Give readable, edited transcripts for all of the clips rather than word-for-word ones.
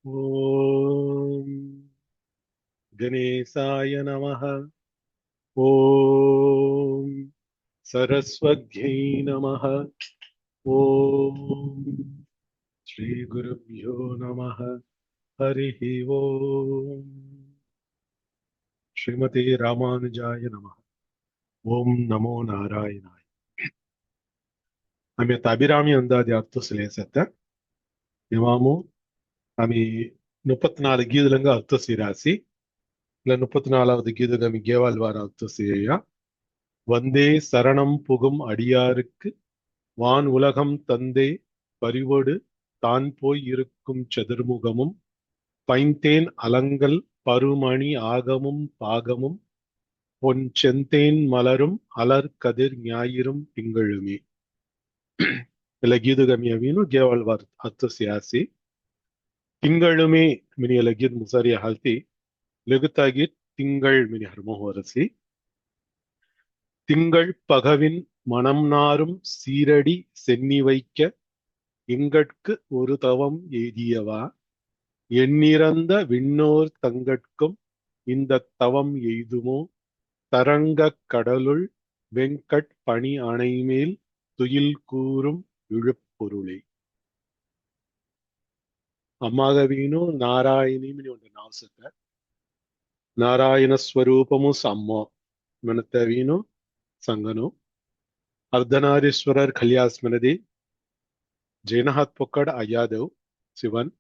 ஓம் கணேசாய நமः. ஓம் சரஸ்வத்யை நமः. ஓம் ஸ்ரீ குருப்யோ நமः. ஹரிஹி ஓம் ஸ்ரீமதே ராமானுஜாய நமः. ஓம் நமோ நாராயணாய. ఆమె అభిరామి అందాది అర్థసులేసత ఇమాము ఆమె 34 గీదులంగా అర్థసి రాసి ఇలా 34வது கீதகம் கேவாழ்வார் அர்த்தசியா. வந்தே சரணம் புகும் அடியாருக்கு வான் உலகம் தந்தே பரிவொடு தான் போய் இருக்கும் சதுர்முகமும் பைந்தேன் அலங்கல் பருமணி ஆகமும் பாகமும் பொன் செந்தேன் மலரும் அலர் கதிர் ஞாயிறும் திங்களுமே. ఇలా గీదుగమి అవిను గేవాழ்వార్ అర్థసియాసి తింగళుమే మిని ఇలా గీద్ ముసారి హాల్తి లెగుతాగి திங்கள் மினி ஹர்மோஹரசி. திங்கள் பகவின் மனம் நாரும் சீரடி சென்னி வைக்க எங்கட்கு ஒரு தவம் எய்தியவா எண்ணிறந்த விண்ணோர் தங்கட்கும் இந்த தவம் எய்துமோ தரங்கக் கடலுள் வெங்கட் பணி அணைமேல் துயில் கூறும் இழுப்பொருளே. అమ్మగవీను నారాయణిని ఉండే నావసత నారాయణ స్వరూపము సమ్మో మనతవీను సంగను అర్ధనారీశ్వరర్ కళ్యాస్మనది జైనహాత్ పొక్కడ్ అయ్యాదేవ్ శివన్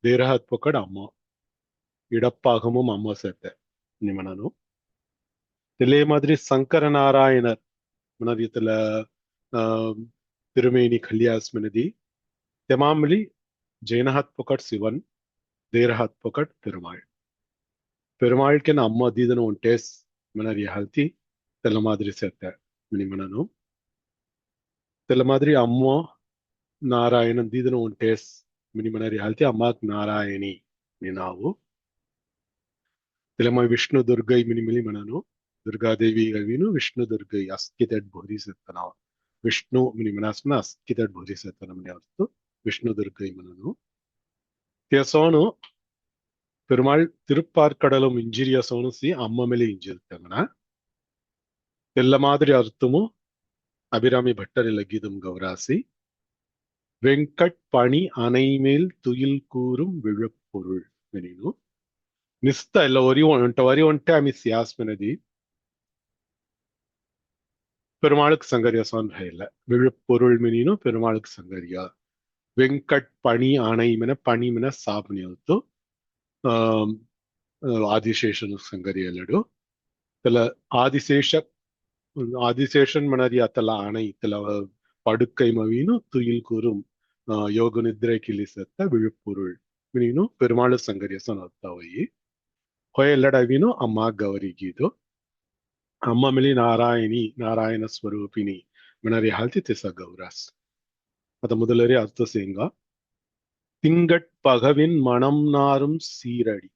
தேரஹாத் பொக்கட் அம்மா இடப்பாகமும் அம்மா சேர்த்த நிமனனும் இதே மாதிரி சங்கர நாராயணர் மனதியத்துல திருமேனி கல்யாஸ்மனதி தெமாமலி ஜெயனஹாத் பொக்கட் சிவன் தேரஹாத் பொக்கட் பெருமாள் பெருமாளுக்கு அம்மா தீதனும் ஒன்டேஸ் மனரி ஹால்த்தி தெல்ல மாதிரி சேர்த்த நிமனனும் தெல்ல மாதிரி அம்மா நாராயணன் தீதனும் ஒன்டேஸ் మినిమనరి హాల్తి అమ్మాక్ నారాయణి నినావు తెలమ విష్ణు దుర్గై మినిమిలి మనను దుర్గాదేవి అవిను విష్ణు దుర్గై అస్కితడ్ భోరి సెత్తన విష్ణు మినిమనాస్న అస్కితడ్ భోరి సెత్తన మని అర్థం విష్ణు దుర్గై మనను தியசோனு பெருமாள் திருப்பார்க்கடலும் இஞ்சிரிய சோனுசி அம்மா மேலே இஞ்சிருக்காங்கண்ணா தெல்ல மாதிரி அர்த்தமும் அபிராமி பட்டரில கீதம் கௌராசி வெங்கட் பணி அணைமேல் துயில் கூறும் விழுப்பொருள் மெனினு நிஸ்த இல்ல வரி ஒன்ட்டு ஆమె సియాస్మనది பெருமாளுக்கு சங்கரியா சான் இல்ல விழுப்பொருள் மெனினு பெருமாளுக்கு சங்கரியா வெங்கட் பணி அணைமென பணிமென சாபನಿ ಆಯ್ತು. ಆದಿಶೇಷನು ಸಂಗರಿಯಲ್ಲಡು ತಲ ಆದಿಶೇಷ ಆದಿಶೇಷನ್ ಮನದಿ ಅತಲ ಆಣೈ ತಲ படுக்கை மவீனு துயில் கூறும் யோக நித்ரை கிளிசத்த விழுப்பொருள் மினினு பெருமாள் சங்கரியசன் அர்த்தவை ಹೊಯಲ್ಲಡವಿನು ಅಮ್ಮ ಗೌರಿಗೀದು ಅಮ್ಮ ಮಿಲಿ ನಾರಾಯಣಿ ನಾರಾಯಣ ಸ್ವರೂಪಿಣಿ ಮನರಿ ಹಾಲ್ತಿ ತಿಸ ಗೌರಾಸ್ ಅದ ಮೊದಲರಿ ಅರ್ಥ ಸೇಂಗ திங்கட் பகவின் மனம் நாரும் சீரடி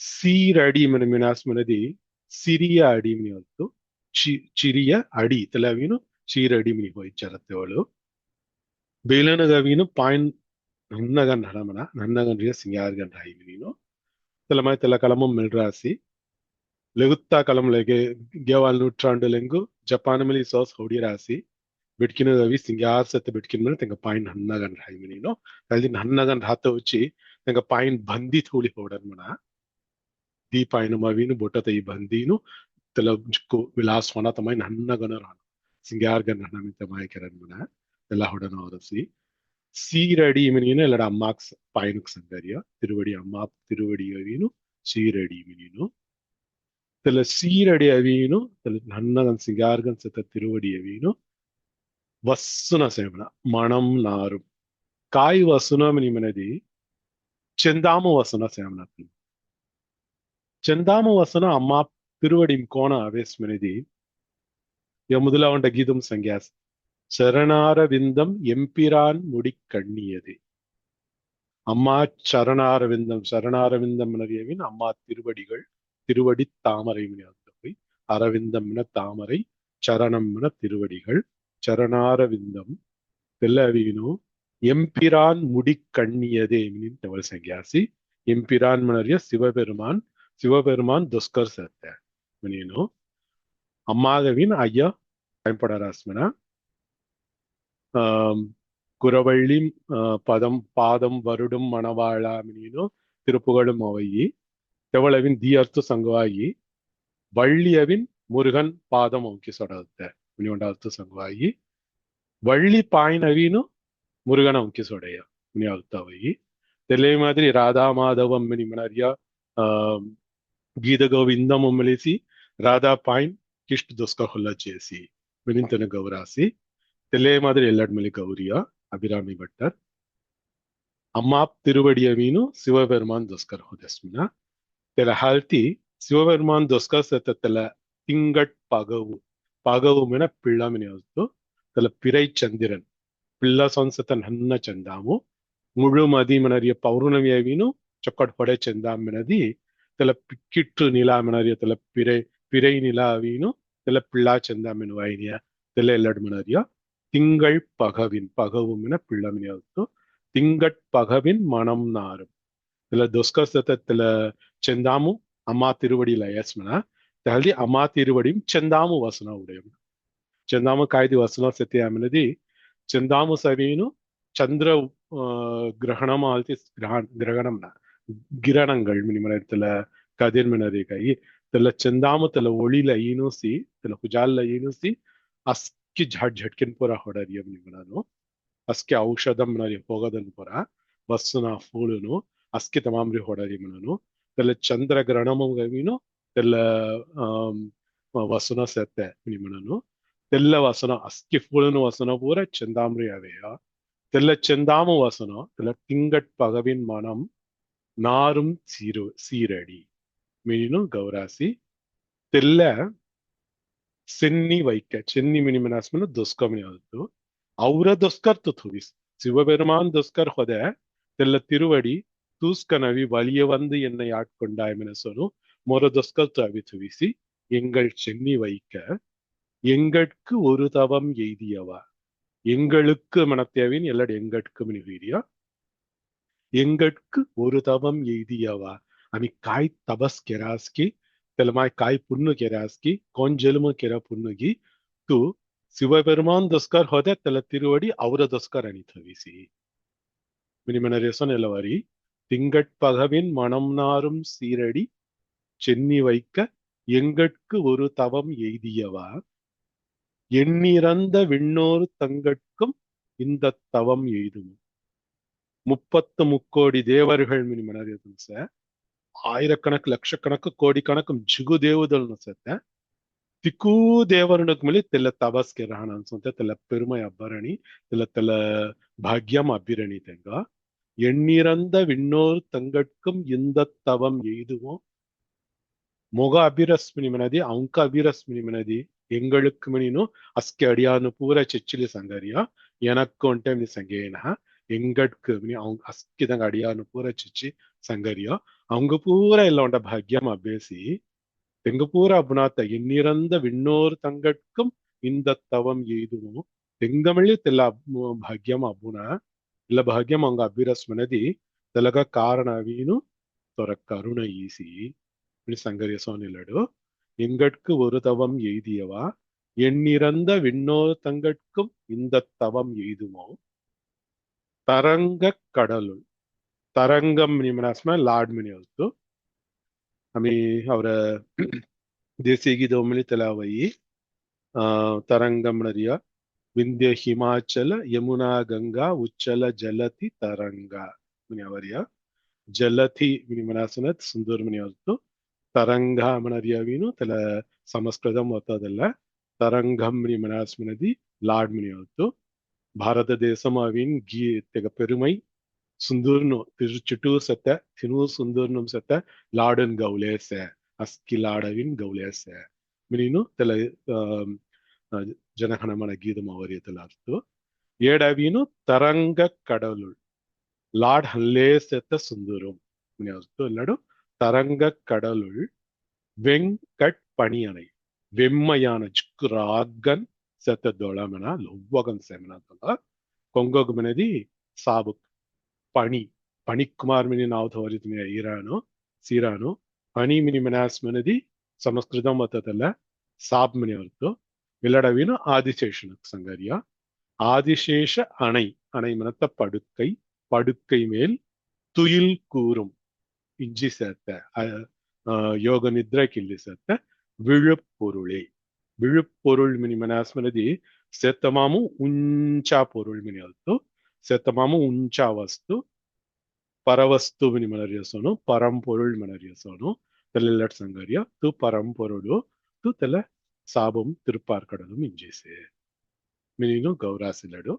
சீரடி மினாஸ் மனதி சிறிய அடி மினி ಹೊತ್ತು ಚಿರಿಯ ಅಡಿ ತಲವಿನು ಚೀರಡಿ ಮಿನಿ ಹೋಯ್ಚರತ್ತೇವಳು ಬೇಲನಗವಿನು ಪಾಯಿನ್ ನನ್ನಗನ್ ಹಣಮನ ನನ್ನಗನ್ ರಿಯ ಸಿಂಗಾರ್ಗನ್ ರಾಯಿ ಮಿನಿನು ತಲಮಾಯ್ ತಲ ಕಲಮಂ ಮೆಲ್ರಾಸಿ లెగుత్తా కలంలోకి గేవాళ్ళ నూట్రాండులెంగు జపాన్ సోస్ హౌడి రాసి ಬಿಟ್ಕಿನ ಅವಿ ಸಿಂಗಾರ್ ಸತ್ತ ಬಿಟ್ಕಿನ ಮೇಲೆ ತೆಂಗ ಪಾಯಿಂಟ್ ಹನ್ನಗನ್ ರಾಯಿ ಮಿನಿನು ಅಲ್ಲಿ ಹನ್ನಗನ್ ರಾತ వచ్చి ತೆಂಗ ಪಾಯಿಂಟ್ ಬಂದಿ ಥೂಳಿ ಹೋಡನ್ ಮನ ದಿ ಪಾಯಿನ ಮವಿನು ಬೊಟತ ಈ ಬಂದಿನು ತಲ ವಿಲಾಸ್ ಹೊನ ತಮೈ ಹನ್ನಗನ ರಾಣ ಸಿಂಗಾರ್ ಗನ್ ಹನ್ನ ಮಿತ ಮಾಯ ಕೆರನ್ ಮನ ಎಲ್ಲ ಹೊಡನ ಅವರಸಿ சீரடி மினினு இல்லட அம்மாக்கு பாயனுக்கு சங்கரியா திருவடி அம்மா திருவடி அவினு சீரடி மினினு தெல சீரடி அவினு தெல நன்னகன் சிங்கார்கன் செத்த திருவடி அவினு வசுன சேமன மனம் நாரும் காய் வசுன மினி மனதி செந்தாம வசுன சேமன செந்தாம வசுன அம்மா திருவடி கோண அவேஸ் மினதி முதல அவன் கீதம் சங்கியாஸ் சரணாரவிந்தம் எம்பிரான் முடி கண்ணியதே. அம்மா சரணாரவிந்தம் சரணாரவிந்தம் அறியவின் அம்மா திருவடிகள் திருவடி தாமரை போய் அரவிந்தம் தாமரை சரணம் திருவடிகள் சரணாரவிந்தம் தெல்லவீனு எம்பிரான் முடி கண்ணியதே மினின் தவள் சங்கியாசி எம்பிரான் மனரிய சிவபெருமான் சிவபெருமான் துஸ்கர் சத்த மினினோ அம்மாகவின் ஐயா பயன்படராஸ்மனா குரவள்ளி பதம் பாதம் வருடும் மணவாளா மினினோ திருப்புகழும் அவையி தெவளவின் தீயர்த்து சங்குவாயி வள்ளியவின் முருகன் பாதம் அவக்கி சொடத்த மினியோண்டாத்து சங்குவாயி வள்ளி பாய்னவீனு முருகன் அவக்கி சொடைய மினியாவுத்தவையி தெல்லை மாதிரி ராதா மாதவம் மினி மனரியா గీత గోవిందం మెలిసి రాధా పాయిన్ కిష్ట్ దొస్క హొల్ల చేసి వినింతన గౌరాసి తెల్లే మాదిరి ఎల్లడ్మలి గౌరియా அபிராமி பட்டர் அம்மா திருவடிய மீனு சிவபெருமான் தொஸ்கர் ஹோதஸ்மினா தெல ஹால்த்தி சிவபெருமான் தொஸ்கர் செத்தல திங்கட் பகவு பகவு மின பிள்ளமினி வஸ்து தெல பிறை சந்திரன் பிள்ள ಸಂಸತ ನನ್ನ ಚಂದಾಮು ಮುಳು ಮದಿ ಮನರಿಯ ಪೌರ್ಣಮಿಯ ವೀನು ಚೊಕ್ಕಟ್ ಹೊಡೆ ಚಂದಾಮಿನದಿ తెల పిక్కిట్టు నిలామనరియా తెల పిరై నిలావీను తెల పిள்ளா செந்தாமினுவாயினியா தெல எல்லடுமனரியா திங்கள் பகவின் பகவுமின பிள்ளமினியாவுத்து திங்கட் பகவின் மனம் நாரும் தெல துஸ்கர் தெல செந்தாமு அம்மா திருவடியில ஏஸ்மனா தெலதி அம்மா திருவடியும் செந்தாமு வசன உடையம் செந்தாமு காய்தி வசனம் செத்தியாமினதி செந்தாமு சவீனு சந்திர கிரகணம் ஆல்த்தி கிரகணம்னா ಗಿರಣಗಳು ಮಿನಿಮನ ಕದಿರ್ ಮಿನರಿಕಾಯಿ ತೆಲ್ಲ ಚಂದಾಮ ತೆಲ್ಲ ಒಳಿಲ ಈನುಸಿ ತೆಲ್ಲ ಹುಜಾಲ ಈನುಸಿ ಅಸ್ಕಿ ಝಟ್ಕಿನ್ ಪುರ ಹೊಡರಿಯ ಮಿನಿಮನನು ಅಸ್ಕಿ ಔಷಧಂ ನರಿ ಹೋಗದನ್ ಪುರ ಬಸ್ಸುನ ಫೂಳುನು ಅಸ್ಕಿ ತಮಾಮ್ರಿ ಹೊಡರಿ ಮನನು ತೆಲ್ಲ ಚಂದ್ರ ಗ್ರಹಣಮು ಗವಿನು ತೆಲ್ಲ ವಸುನ ಸೆತ್ತೆ ಮಿನಿಮನನು ತೆಲ್ಲ ವಸನ ಅಸ್ಕಿ ಫೂಳುನು ವಸನ ಪೂರ ಚಂದಾಮ್ರಿ ಅವೆಯ ತೆಲ್ಲ ಚಂದಾಮು ವಸನ ತೆಲ್ಲ ತಿಂಗಟ್ ಪಗವಿನ್ ಮನಂ நாரும் சீரடி மீனும் கௌராசி தெல்ல சென்னி வைக்க சென்னி மினிமனாஸ்மன துஸ்கமினி ஆகுது ಅವರ ದೊಸ್ಕರ್ತು ತುವಿಸ್ சிவபெருமான் துஸ்கர் ஹொத தெல்ல திருவடி தூஸ்கனவி வலிய வந்து என்னை ஆட்கொண்டாய் சொலும் மொர தொஸ்கர் தவி துவிசி எங்கள் சென்னி வைக்க எங்கட்கு ஒரு தவம் எய்தியவா எங்களுக்கு மனத்தேவின் எல்லா எங்கட்கு மினிவீரியா எங்கட்கு ஒரு தவம் எய்தியவா அமி காய் தபஸ் கெராஸ்கி தெலமாய் காய் புண்ணு கெராஸ்கி கொஞ்செலுமு கெர புண்ணுகி து சிவபெருமான் துஸ்கர் ஹொத தெல திருவடி அவர துஸ்கர் அணி தவிசி மினிமன ரேசன் எல்லவரி திங்கட் பகவின் மனம் நாரும் சீரடி சென்னி வைக்க எங்கட்கு ஒரு தவம் எய்தியவா எண்ணிறந்த விண்ணோர் தங்கட்கும் இந்த தவம் எய்தும் 30 தேவர்கள் மினிமனரிச ஆயிரக்கணக்கு லட்சக்கணக்கு கோடிக்கணக்கும் ஜிகு தேவதல்னு சேர்த்த திக்கு தேவருனுக்கு மேலே தெல்ல தபஸ்கே ரஹானு சொந்த தெல்ல பெருமை அபரணி தெல்ல பாக்யம் அபிரணி தெங்க எண்ணிறந்த விண்ணோர் தங்கட்கும் இந்த தவம் எய்துவோம் முக அபிரஸ்மினி மனதி அவங்க அபிரஸ்மினி மனதி எங்களுக்கு மினினும் அஸ்கே அடியானு பூரா செச்சிலி சங்கரியா எனக்கு ஒன் டைம் நீ சங்கேனா எங்கட்கு அவங்க அஸ்கிதங்க அடியானு பூரா சிச்சி சங்கரியா அவங்க பூரா இல்ல உண்ட பாக்யம் அபேசி தெங்க பூரா அப்புனாத்த எண்ணிறந்த விண்ணோர் தங்கட்கும் இந்த தவம் எய்துவோம் தெங்கமள்ளி தெல்ல பாக்யம் அப்புனா இல்ல பாக்யம் அவங்க அபிரஸ்மனதி தெலக காரணவீனு தொர கருண ஈசி சங்கரிய சோனிலடு எங்கட்கு ஒரு தவம் எய்தியவா எண்ணிறந்த விண்ணோர் தங்கட்கும் இந்த தவம் எய்துமோ ತರಂಗ ಕಡಲು ತರಂಗಂ ನಿಮನಾಸ್ಮ ಲಾಡ್ ಮಿನಿ ಹೊತ್ತು ಆಮಿ ಅವರ ದೇಸಿ ಗೀತೊಮ್ಮಲಿ ತಲಾವಯಿ ತರಂಗಂ ನದಿಯ ವಿಂಧ್ಯ ಹಿಮಾಚಲ ಯಮುನಾ ಗಂಗಾ ಉಚ್ಚಲ ಜಲತಿ ತರಂಗ ಮಿನಿ ಅವರಿಯ ಜಲತಿ ಮಿನಿ ಮನಾಸನತ್ ಸುಂದರ ಮಿನಿ ಹೊತ್ತು ತರಂಗ ಮನರಿಯ ವೀನು ತಲ ಸಂಸ್ಕೃತಂ ಹೊತ್ತದಲ್ಲ ತರಂಗಂ ಮಿನಿ ಮನಾಸ್ಮಿನದಿ ಲಾಡ್ ಮಿನಿ ಹೊತ್ತು பாரத தேசமாவின் தெக பெருமை சுந்தூர்னு திருச்சுட்டூர் செத்த தினூர் சுந்தூர்னும் செத்த லாடன் கவுலேச அஸ்கி லாடவின் கவுலேச மினினு தெல ಜನಗಣಮನ ಗೀತಂ ಅವರಿಯತಲ ಅರ್ಥ ಏಡವೀನು ತರಂಗ ಕಡಲುಳ್ ಲಾಡ್ ಹಲ್ಲೆ ಸೆತ್ತ ಸುಂದೂರಂ மினி அர்த்தம் எல்லாடும் தரங்க கடலுள் வெங்கட் பணியனை வெம்மையான ஜுக்குராகன் செத்த தோளமனா லொவ்வகன் செமனா தொல கொங்கோகுமனதி sabuk pani panikumar mini naw thorit me irano sirano pani mini manas manadi சமஸ்கிருதம் மொத்தத்தில் சாப்மணி அர்த்தம் வில்லடவின ஆதிசேஷனுக்கு சங்கரியா ஆதிசேஷ அணை அணை மனத்த படுக்கை படுக்கை மேல் துயில் கூறும் இஞ்சி சேர்த்த யோக நித்ரை கிள்ளி சேர்த்த விழுப்பொருளே விழுப்பொருள் மினி மனாஸ்மனதி சேத்தமாமு உஞ்சா பொருள் மினி அர்த்தம் சேத்தமாமு உஞ்சா வஸ்து பரவஸ்து மினி மனரியசோனு பரம்பொருள் மனரியசோனு தெல்லட் சங்கரியா து பரம்பொருளோ து தெல சாபம் திருப்பார்கடலும் இஞ்சேசே மினினு கௌராசிலடு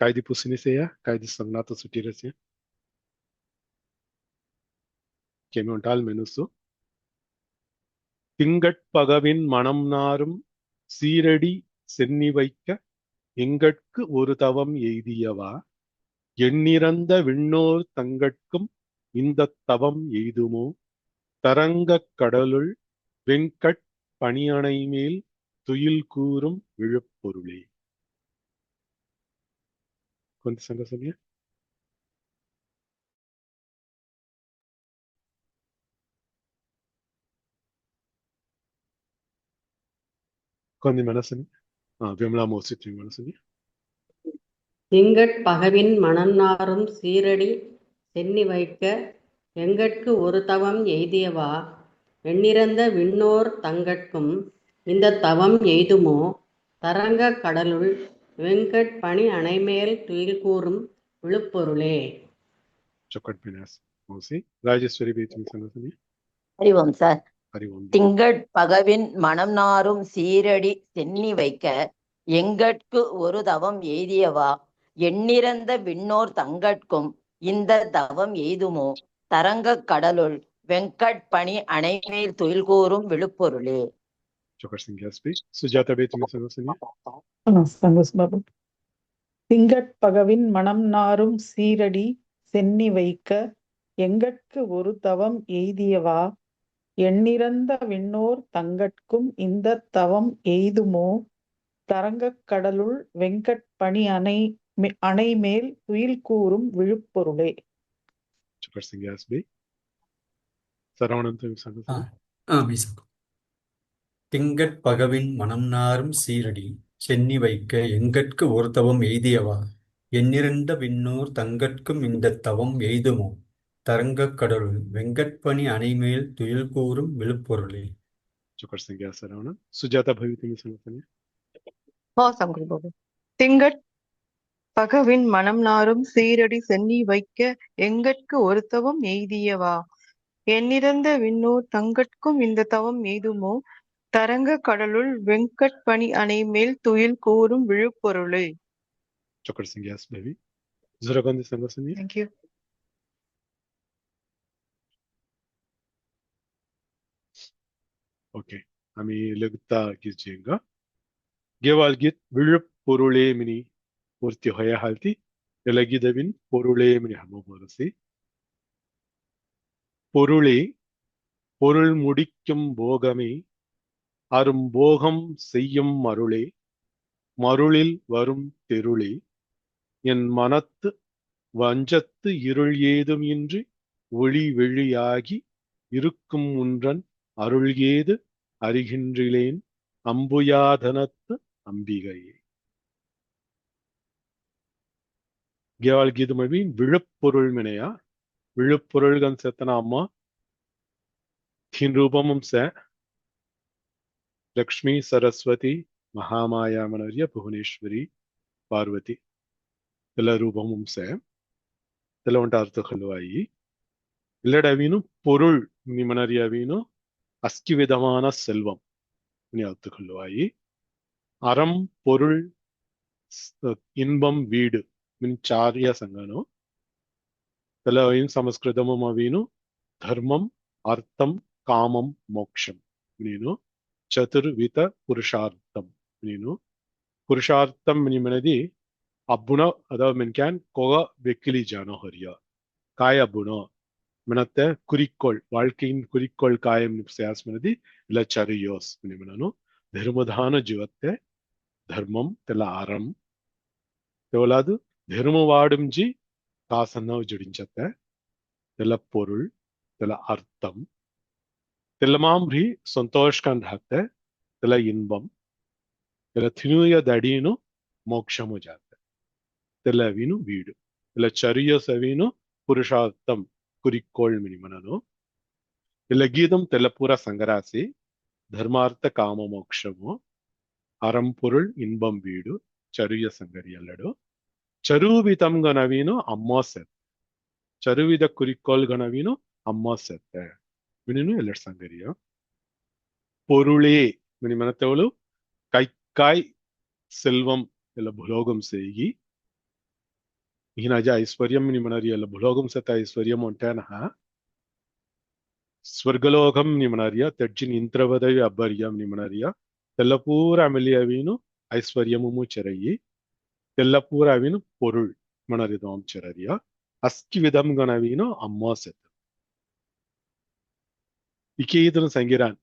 காய்தி புசினிசேயா காய்தி சங்நாத்த சுட்டிரசியா கெமியொண்டால் மெனுசு திங்கட்பகவின் மனம் நாரும் சீரடி சென்னி வைக்க எங்கட்கு ஒரு தவம் எய்தியவா எண்ணிறந்த விண்ணோர் தங்கட்கும் இந்த தவம் எய்துமோ தரங்கக் கடலுள் வெங்கட் பணியணை மேல் துயில் கூறும் விழுப்பொருளே. கொஞ்சம் சங்க சொல்லிய கொஞ்சம் மனசனி விமலா மோசிட்டி மனசனி திங்கட் பகவின் மணநாரும் சீரடி சென்னி வைக்க எங்கட்கு ஒரு தவம் எய்தியவா எண்ணிறந்த விண்ணோர் தங்கட்கும் இந்த தவம் எய்துமோ தரங்க கடலுள் வெங்கட் பணி அணைமேல் துயில் கூறும் விழுப்பொருளே. ராஜேஸ்வரி பேச்சும் சங்கசனி அறிவோம் சார். அறிவோம். திங்கட் பகவின் மனம் நாரும் சீரடி சென்னி வைக்க எங்கட்கு ஒரு தவம் எய்தியவா எண்ணிறந்த விண்ணோர் தங்கட்கும் இந்த தவம் எய்துமோ தரங்க கடலுள் வெங்கட் பணி அணைமேல் துயில் கூறும் விழுப்பொருளே. சுஜாதா பேச்சும் சங்கசனி திங்கட் பகவின் மனம் நாரும் சீரடி சென்னி வைக்க எங்கட்கு ஒரு தவம் எய்தியவா எண்ணிறந்த விண்ணோர் தங்கட்கும் இந்த தவம் எய்துமோ தரங்கக் கடலுள் வெங்கட் பணி அணை மேல் துயில் கூறும் விழுப்பொருளே. திங்கட் பகவின் மனம் நாரும் சீரடி சென்னி வைக்க எங்கட்கு ஒரு தவம் எய்தியவா எண்ணிறந்த விண்ணோர் தங்கட்கும் இந்த தவம் எய்துமோ தரங்கக் கடலுள் வெங்கட்பணி அணைமேல் துயில் கூறும் விழுப்பொருளே. சுஜாதா பவித்மி சங்கசனி திங்கட் பகவின் மனம் நாரும் சீரடி சென்னி வைக்க எங்கட்கு ஒரு தவம் எய்தியவா எண்ணிறந்த விண்ணோர் தங்கட்கும் இந்த தவம் எய்துமோ தரங்க கடலுள் வெங்கட் பணி அணை மேல் துயில் கூறும் விழுப்பொருளே. Thank you. ओके आम्ही लगता गीत गेवाल गीत விழுப்பொருளே மினி பூர்த்தி ஹொய ஹால்தி எலகிதவின் பொருளே மினி ஹமோபரசி பொருளே பொருள் முடிக்கும் போகமே அரும்போகம் செய்யும் மருளே மருளில் வரும் தெருளே என் மனத்து வஞ்சத்து இருள் ஏதும் இன்றி ஒளி வெளியாகி இருக்கும் உன்றன் அருள் ஏது அறிகின்றிலேன் அம்புயாதனத்து அம்பிகையே. கேவால் கீதமவின் விழுப்பொருள் மினையா விழுப்பொருள்கள் செத்தன அம்மா தின் ரூபமும் ச லக்ஷ்மி சரஸ்வதி மகாமாயா மனரிய புவனேஸ்வரி பார்வதி ಎಲ್ಲ ರೂಪமும் ச ಎಲ್ಲ ಒಂಟ ಅರ್ಥಗಳು இல்லடவீனு பொருள் நீ மனறியவீனு அஸ்கி விதமான செல்வம் நீ அர்த்தக்கொள்ளுவாயி அறம் பொருள் இன்பம் வீடு மின்சாரிய சங்கனு தெலவையும் சமஸ்கிருதமும் அவீனு தர்மம் அர்த்தம் காமம் மோக்ஷம் ನೀನು ಚತುರ್ವಿಧ ಪುರುಷಾರ್ಥಂ ನೀನು ಪುರುಷಾರ್ಥಂ ನಿಮ್ಮನದಿ ಅಬ್ಬುಣ ಅದ ಮೆನ್ಕ್ಯಾನ್ ಕೊಗ வெக்கிலி ஜானோ ஹரியா காய் அப்புனோ மனத்தை குறிக்கோள் வாழ்க்கையின் குறிக்கோள் காயம் நிப்சயாஸ்மனதி இல்ல சரியோஸ் நிமனனு தர்மதான ஜீவத்தை தர்மம் தெல அறம் தெவலாது ధర్మవాడుంజి కాసన్నవు జడించతే తెల్ల పొరుள் తెల్ల அர்த்தம் తెల్లమాంబ్రి సంతోషకం రాతే తెల్ల ఇన్బం తెల్ల తినుయ దడీను మోక్షము జాతే తెల్ల వీను వీడు తెల్ల చరియ సవీను పురుషార్థం குறிக்கோள் மினிமனனோ இல்ல கீதம் தெல்லப்பூரா சங்கராசி ಧರ್ಮಾರ್ಥ ಕಾಮ ಮೋಕ್ಷಮು ಅರಂಪೊರುಳ್ ಇನ್ಬಂ ವೀಡು ಚರುಯ ಸಂಗರಿ ಅಲ್ಲಡು ಚರುವಿತಂ ಗಣವೀನು ಅಮ್ಮೋಸೆತ್ ಚರುವಿದ ಕುರಿಕೋಲ್ ಗಣವೀನು ಅಮ್ಮೋಸೆತ್ತೆ ಮಿನಿನು ಎಲ್ಲಡ್ ಸಂಗರಿಯ பொருளே மினி மனத்தவளு கைக்காய் செல்வம் இல்ல புலோகம் செய்கி ఈయనజ ఐశ్వర్యం నిమనరియల భులోగం సత ఐశ్వర్యం ఉంటానహ స్వర్గలోకం నిమనరియ తెడ్జిన్ ఇంద్రవదవి అబ్బర్యం నిమనరియ తెల్లపూర అమలియవీను ఐశ్వర్యము చెరయి తెల్లపూర అవిను పొరుள் మణరిదం చెరరియ అస్కి విధం గణవీను అమ్మోసెత్ ఇకేదను సంగిరాన్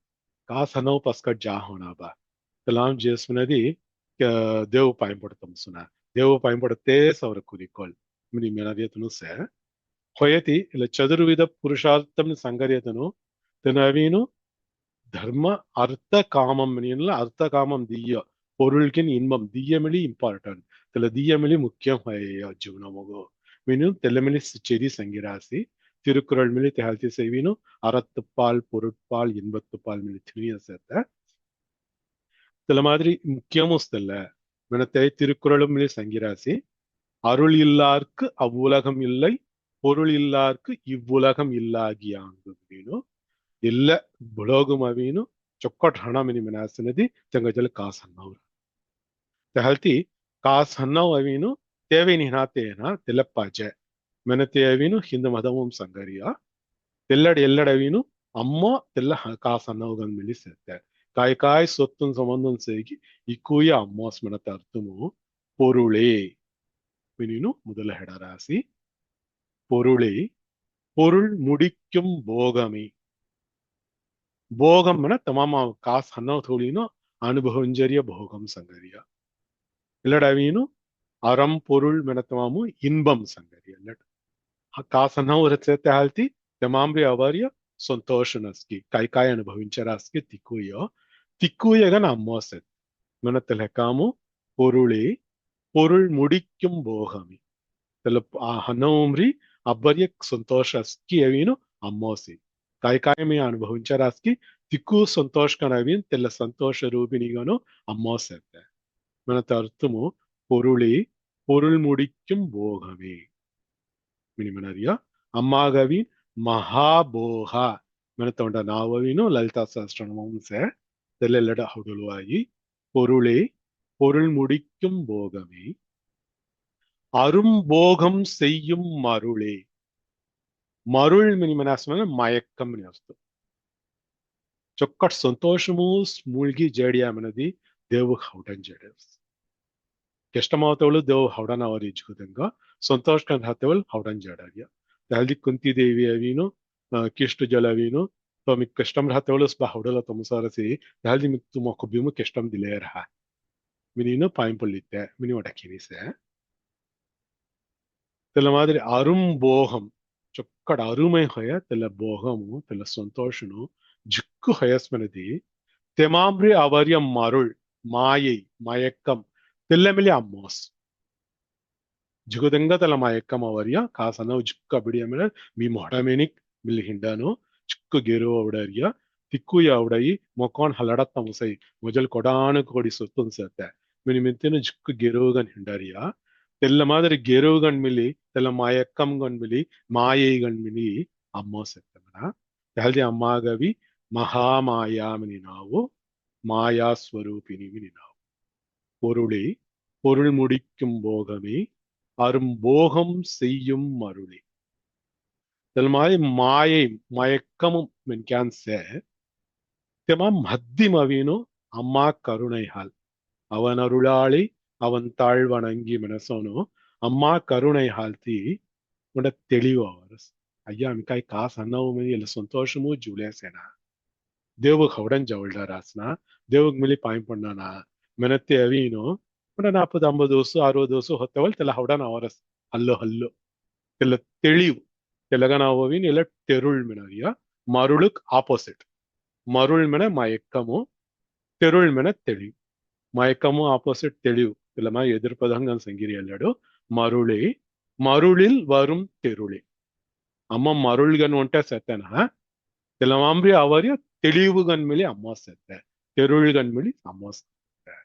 కాసనో పస్కట్ జాహోనాబా తెలాం చేసుకున్నది దేవు పాయింపడతాం సునా దేవు పాయింపడితే సౌర కురికోల్ మిని మెనరియతను సే ಹೊಯತಿ ಇಲ್ಲ ಚದುರ್ವಿಧ ಪುರುಷಾರ್ಥಂ ಸಂಗರ್ಯತನು ತೆನವೀನು ಧರ್ಮ ಅರ್ಥ ಕಾಮಂ ಮಿನಿಯಲ್ಲ ಅರ್ಥ ಕಾಮಂ ದಿಯ್ಯ பொருள்கின் இன்பம் தியமிழி இம்பார்ட்டன்ட் தெல தியமிழி முக்கியம் ஜீவனமோகோ மீனும் தெல்லமிழி செடி சங்கிராசி திருக்குறள் மிழி தெஹல்த்தி செய்வீனு அறத்துப்பால் பொருட்பால் இன்பத்துப்பால் மிழி திணிய சேர்த்த தெல மாதிரி முக்கியமும் தெல்ல மினத்தை திருக்குறளும் மிழி சங்கிராசி அருள் இல்லார்க்கு அவ்வுலகம் இல்லை பொருள் இல்லார்க்கு இவ்வுலகம் ಇಲ್ಲಾಗಿಯಾಂಗು ಮೀನು ಎಲ್ಲ ಬುಳೋಗು ಮವೀನು ಚೊಕ್ಕಟ್ ಹಣ ಮಿನಿ ಮಿನಾಸಿನದಿ ತೆಂಗಜಲ್ ಕಾಸ್ ಹನ್ನವ್ರು ತೆಹಲ್ತಿ ಕಾಸ್ ಹನ್ನವ್ ಅವೀನು ತೇವೆ ನಿಹನಾತೇನ ತೆಲ್ಲಪ್ಪಾಜೆ ಮೆನತೆ ಅವೀನು ಹಿಂದ ಮದವಂ ಸಂಗರಿಯ ತೆಲ್ಲಡ ಎಲ್ಲಡವೀನು ಅಮ್ಮ ತೆಲ್ಲ ಕಾಸ್ ಹನ್ನವ್ಗನ್ ಮಿಲಿ ಸೇರ್ತೆ ಕಾಯ್ சொத்தும் சம்பந்தம் செய்கி இக்கூய அம்மாஸ் மெனத்த அர்த்தமோ பொருளே மினினு முதல ஹெட ராசி பொருளே பொருள் முடிக்கும் போகமே போகம் தமாமா காசு ஹன்னோ தோழினோ அனுபவஞ்சரிய போகம் சங்கரியா இல்லடவீனு அறம் பொருள் மெனத்தமாமு இன்பம் சங்கரியா இல்லட் காசு ஹன்னோ ரச்சತೆ ಹಾಲ್ತಿ ತಮಾಮ್ರಿ ಅವರ್ಯ ಸಂತೋಷನಸ್ಕಿ ಕಾಯ್ ಅನುಭವಿಂಚರಾಸ್ಕಿ திக்குயகன் அம்மோசத் மெனத்தல காமு பொருளே பொருள் முடிக்கும் போகமே హన్నోమ్రి అబ్బర్య సంతోషస్కి అవీను అమ్మోసి కాయమే అనుభవించరాస్కి తిక్కు సంతోషకనవీన్ తెల్ల సంతోష రూపినిగాను అమ్మోసెత్తే మన అర్థము பொருளே பொருள் முடிக்கும் போகமே మినిమనరియా అమ్మాగవిన్ మహాభోగ మనతోండ నావవీను లలితా సహస్రనామంసే తెల్లెల్లడ హౌడులువాయి பொருளே பொருள் முடிக்கும் போகமே அரும்போகம் செய்யும் மருளே மருள் மினிமனாஸ்மன மயக்கம் అర్థం చొక్కట్ సంతోషము మూల్గి జేడియామనది దేవు హౌడన్ జేడస్ కెష్టమవతవలు దేవు హౌడన్ అవరిచుకుదంగా సంతోషకం హతవల్ హౌడన్ జేడారియ దాల్ది కుంతి దేవి అవిను కిష్టు జలవిను तो मी कष्टम राहतवलस बा हौडला तमसारसी दाल्दी मी तुम खुबिमु कष्टम दिले रहा मिनीनो पाइम पल्लिते मिनी वडकिनिसे తెల్ల మాదిరి అరుంబోహం చొక్కడ అరుమై హొయ తెల్ల భోగము తెల్ల సంతోషను జిక్కు హొయస్మనది తెమాంబ్రి అవర్య మరుళ్ మాయై మయక్కం తెల్లమిలి అమ్మోస్ జిగుదంగా తెల్ల మయక్కం అవర్య కాసనవు జిక్కు అబిడియమిన మీ మొహడమేనిక్ మిల్లి హిండాను ಚಿಕ್ಕು ಗೆರು ಅವಡರಿಯ ತಿಕ್ಕುಯ ಅವಡಯಿ ಮೊಕಾನ್ ಹಲಡತ್ತ ಮುಸೈ ಮೊಜಲ್ ಕೊಡಾನು ಕೋಡಿ ಸೊತ್ತೊಂದು ಸೇರ್ತೆ ಮಿನಿ ಮಿಂತಿನ ಜಿಕ್ಕು ಗೆರುಗನ್ ಹಿಂಡರಿಯ తెల్ల మాదిరి గెరువుగన్ మిలి తెల్ల మాయక్కం గన్ మిలి మాయైగన్ మిలి అమ్మో సెత్తమన తెల్ది అమ్మాగవి మహామాయామిని నావు மாயா ஸ்வரூபினி நாவு பொருளே பொருள் முடிக்கும் போகமே அரும்போகம் செய்யும் மருளே தெல் மாதிரி மாயை மயக்கமும் மென்கான்சே தெமா மத்திமவீனோ அம்மா கருணைஹால் அவன் அருளாளி அவன் தாழ் வணங்கி மனசோனோ அம்மா கருணை ಹಾಲ್ತಿ உண்ட தெளிவு அவர் ஐயா மிக்காய் காசு அண்ணவும் இல்லை சந்தோஷமும் ஜூலியாசேனா தேவுக்கு உடன் ஜவுள்டா ராஸ்னா தேவுக்கு மிலி பாயம் பண்ணானா மெனத்தை அவீனோ म्हणजे 40-50 ವರ್ಷ 60 ವರ್ಷ ಹೊತ್ತವಲ್ ತೆಲ ಹೌಡಾನ ಅವರಸ್ ಹಲ್ಲು ಹಲ್ಲು ತೆಲ ತಿಳಿವು ತೆಲಗನಾವಿನ ಇಲ್ಲ ತೆರುಳ್ ಮಿನರಿಯ ಮರುಳುಕ್ ಆಪೋಸಿಟ್ ಮರುಳ್ ಮೆನ ಮಯಕ್ಕಮು ತೆರುಳ್ ಮೆನ ತಿಳಿವು மயக்கமும் ஆப்போசிட் தெளிவு இல்லமா எதிர்ப்பதாங்க சங்கிரி அல்லாடு மருளே மருளில் வரும் தெருளே அம்மா மருள்கன் ஒன்ட்ட செத்தனா திலமாம்பி அவரிய தெளிவுகன் மிலி அம்மா செத்த தெருள்கன் மிலி அம்மா செத்த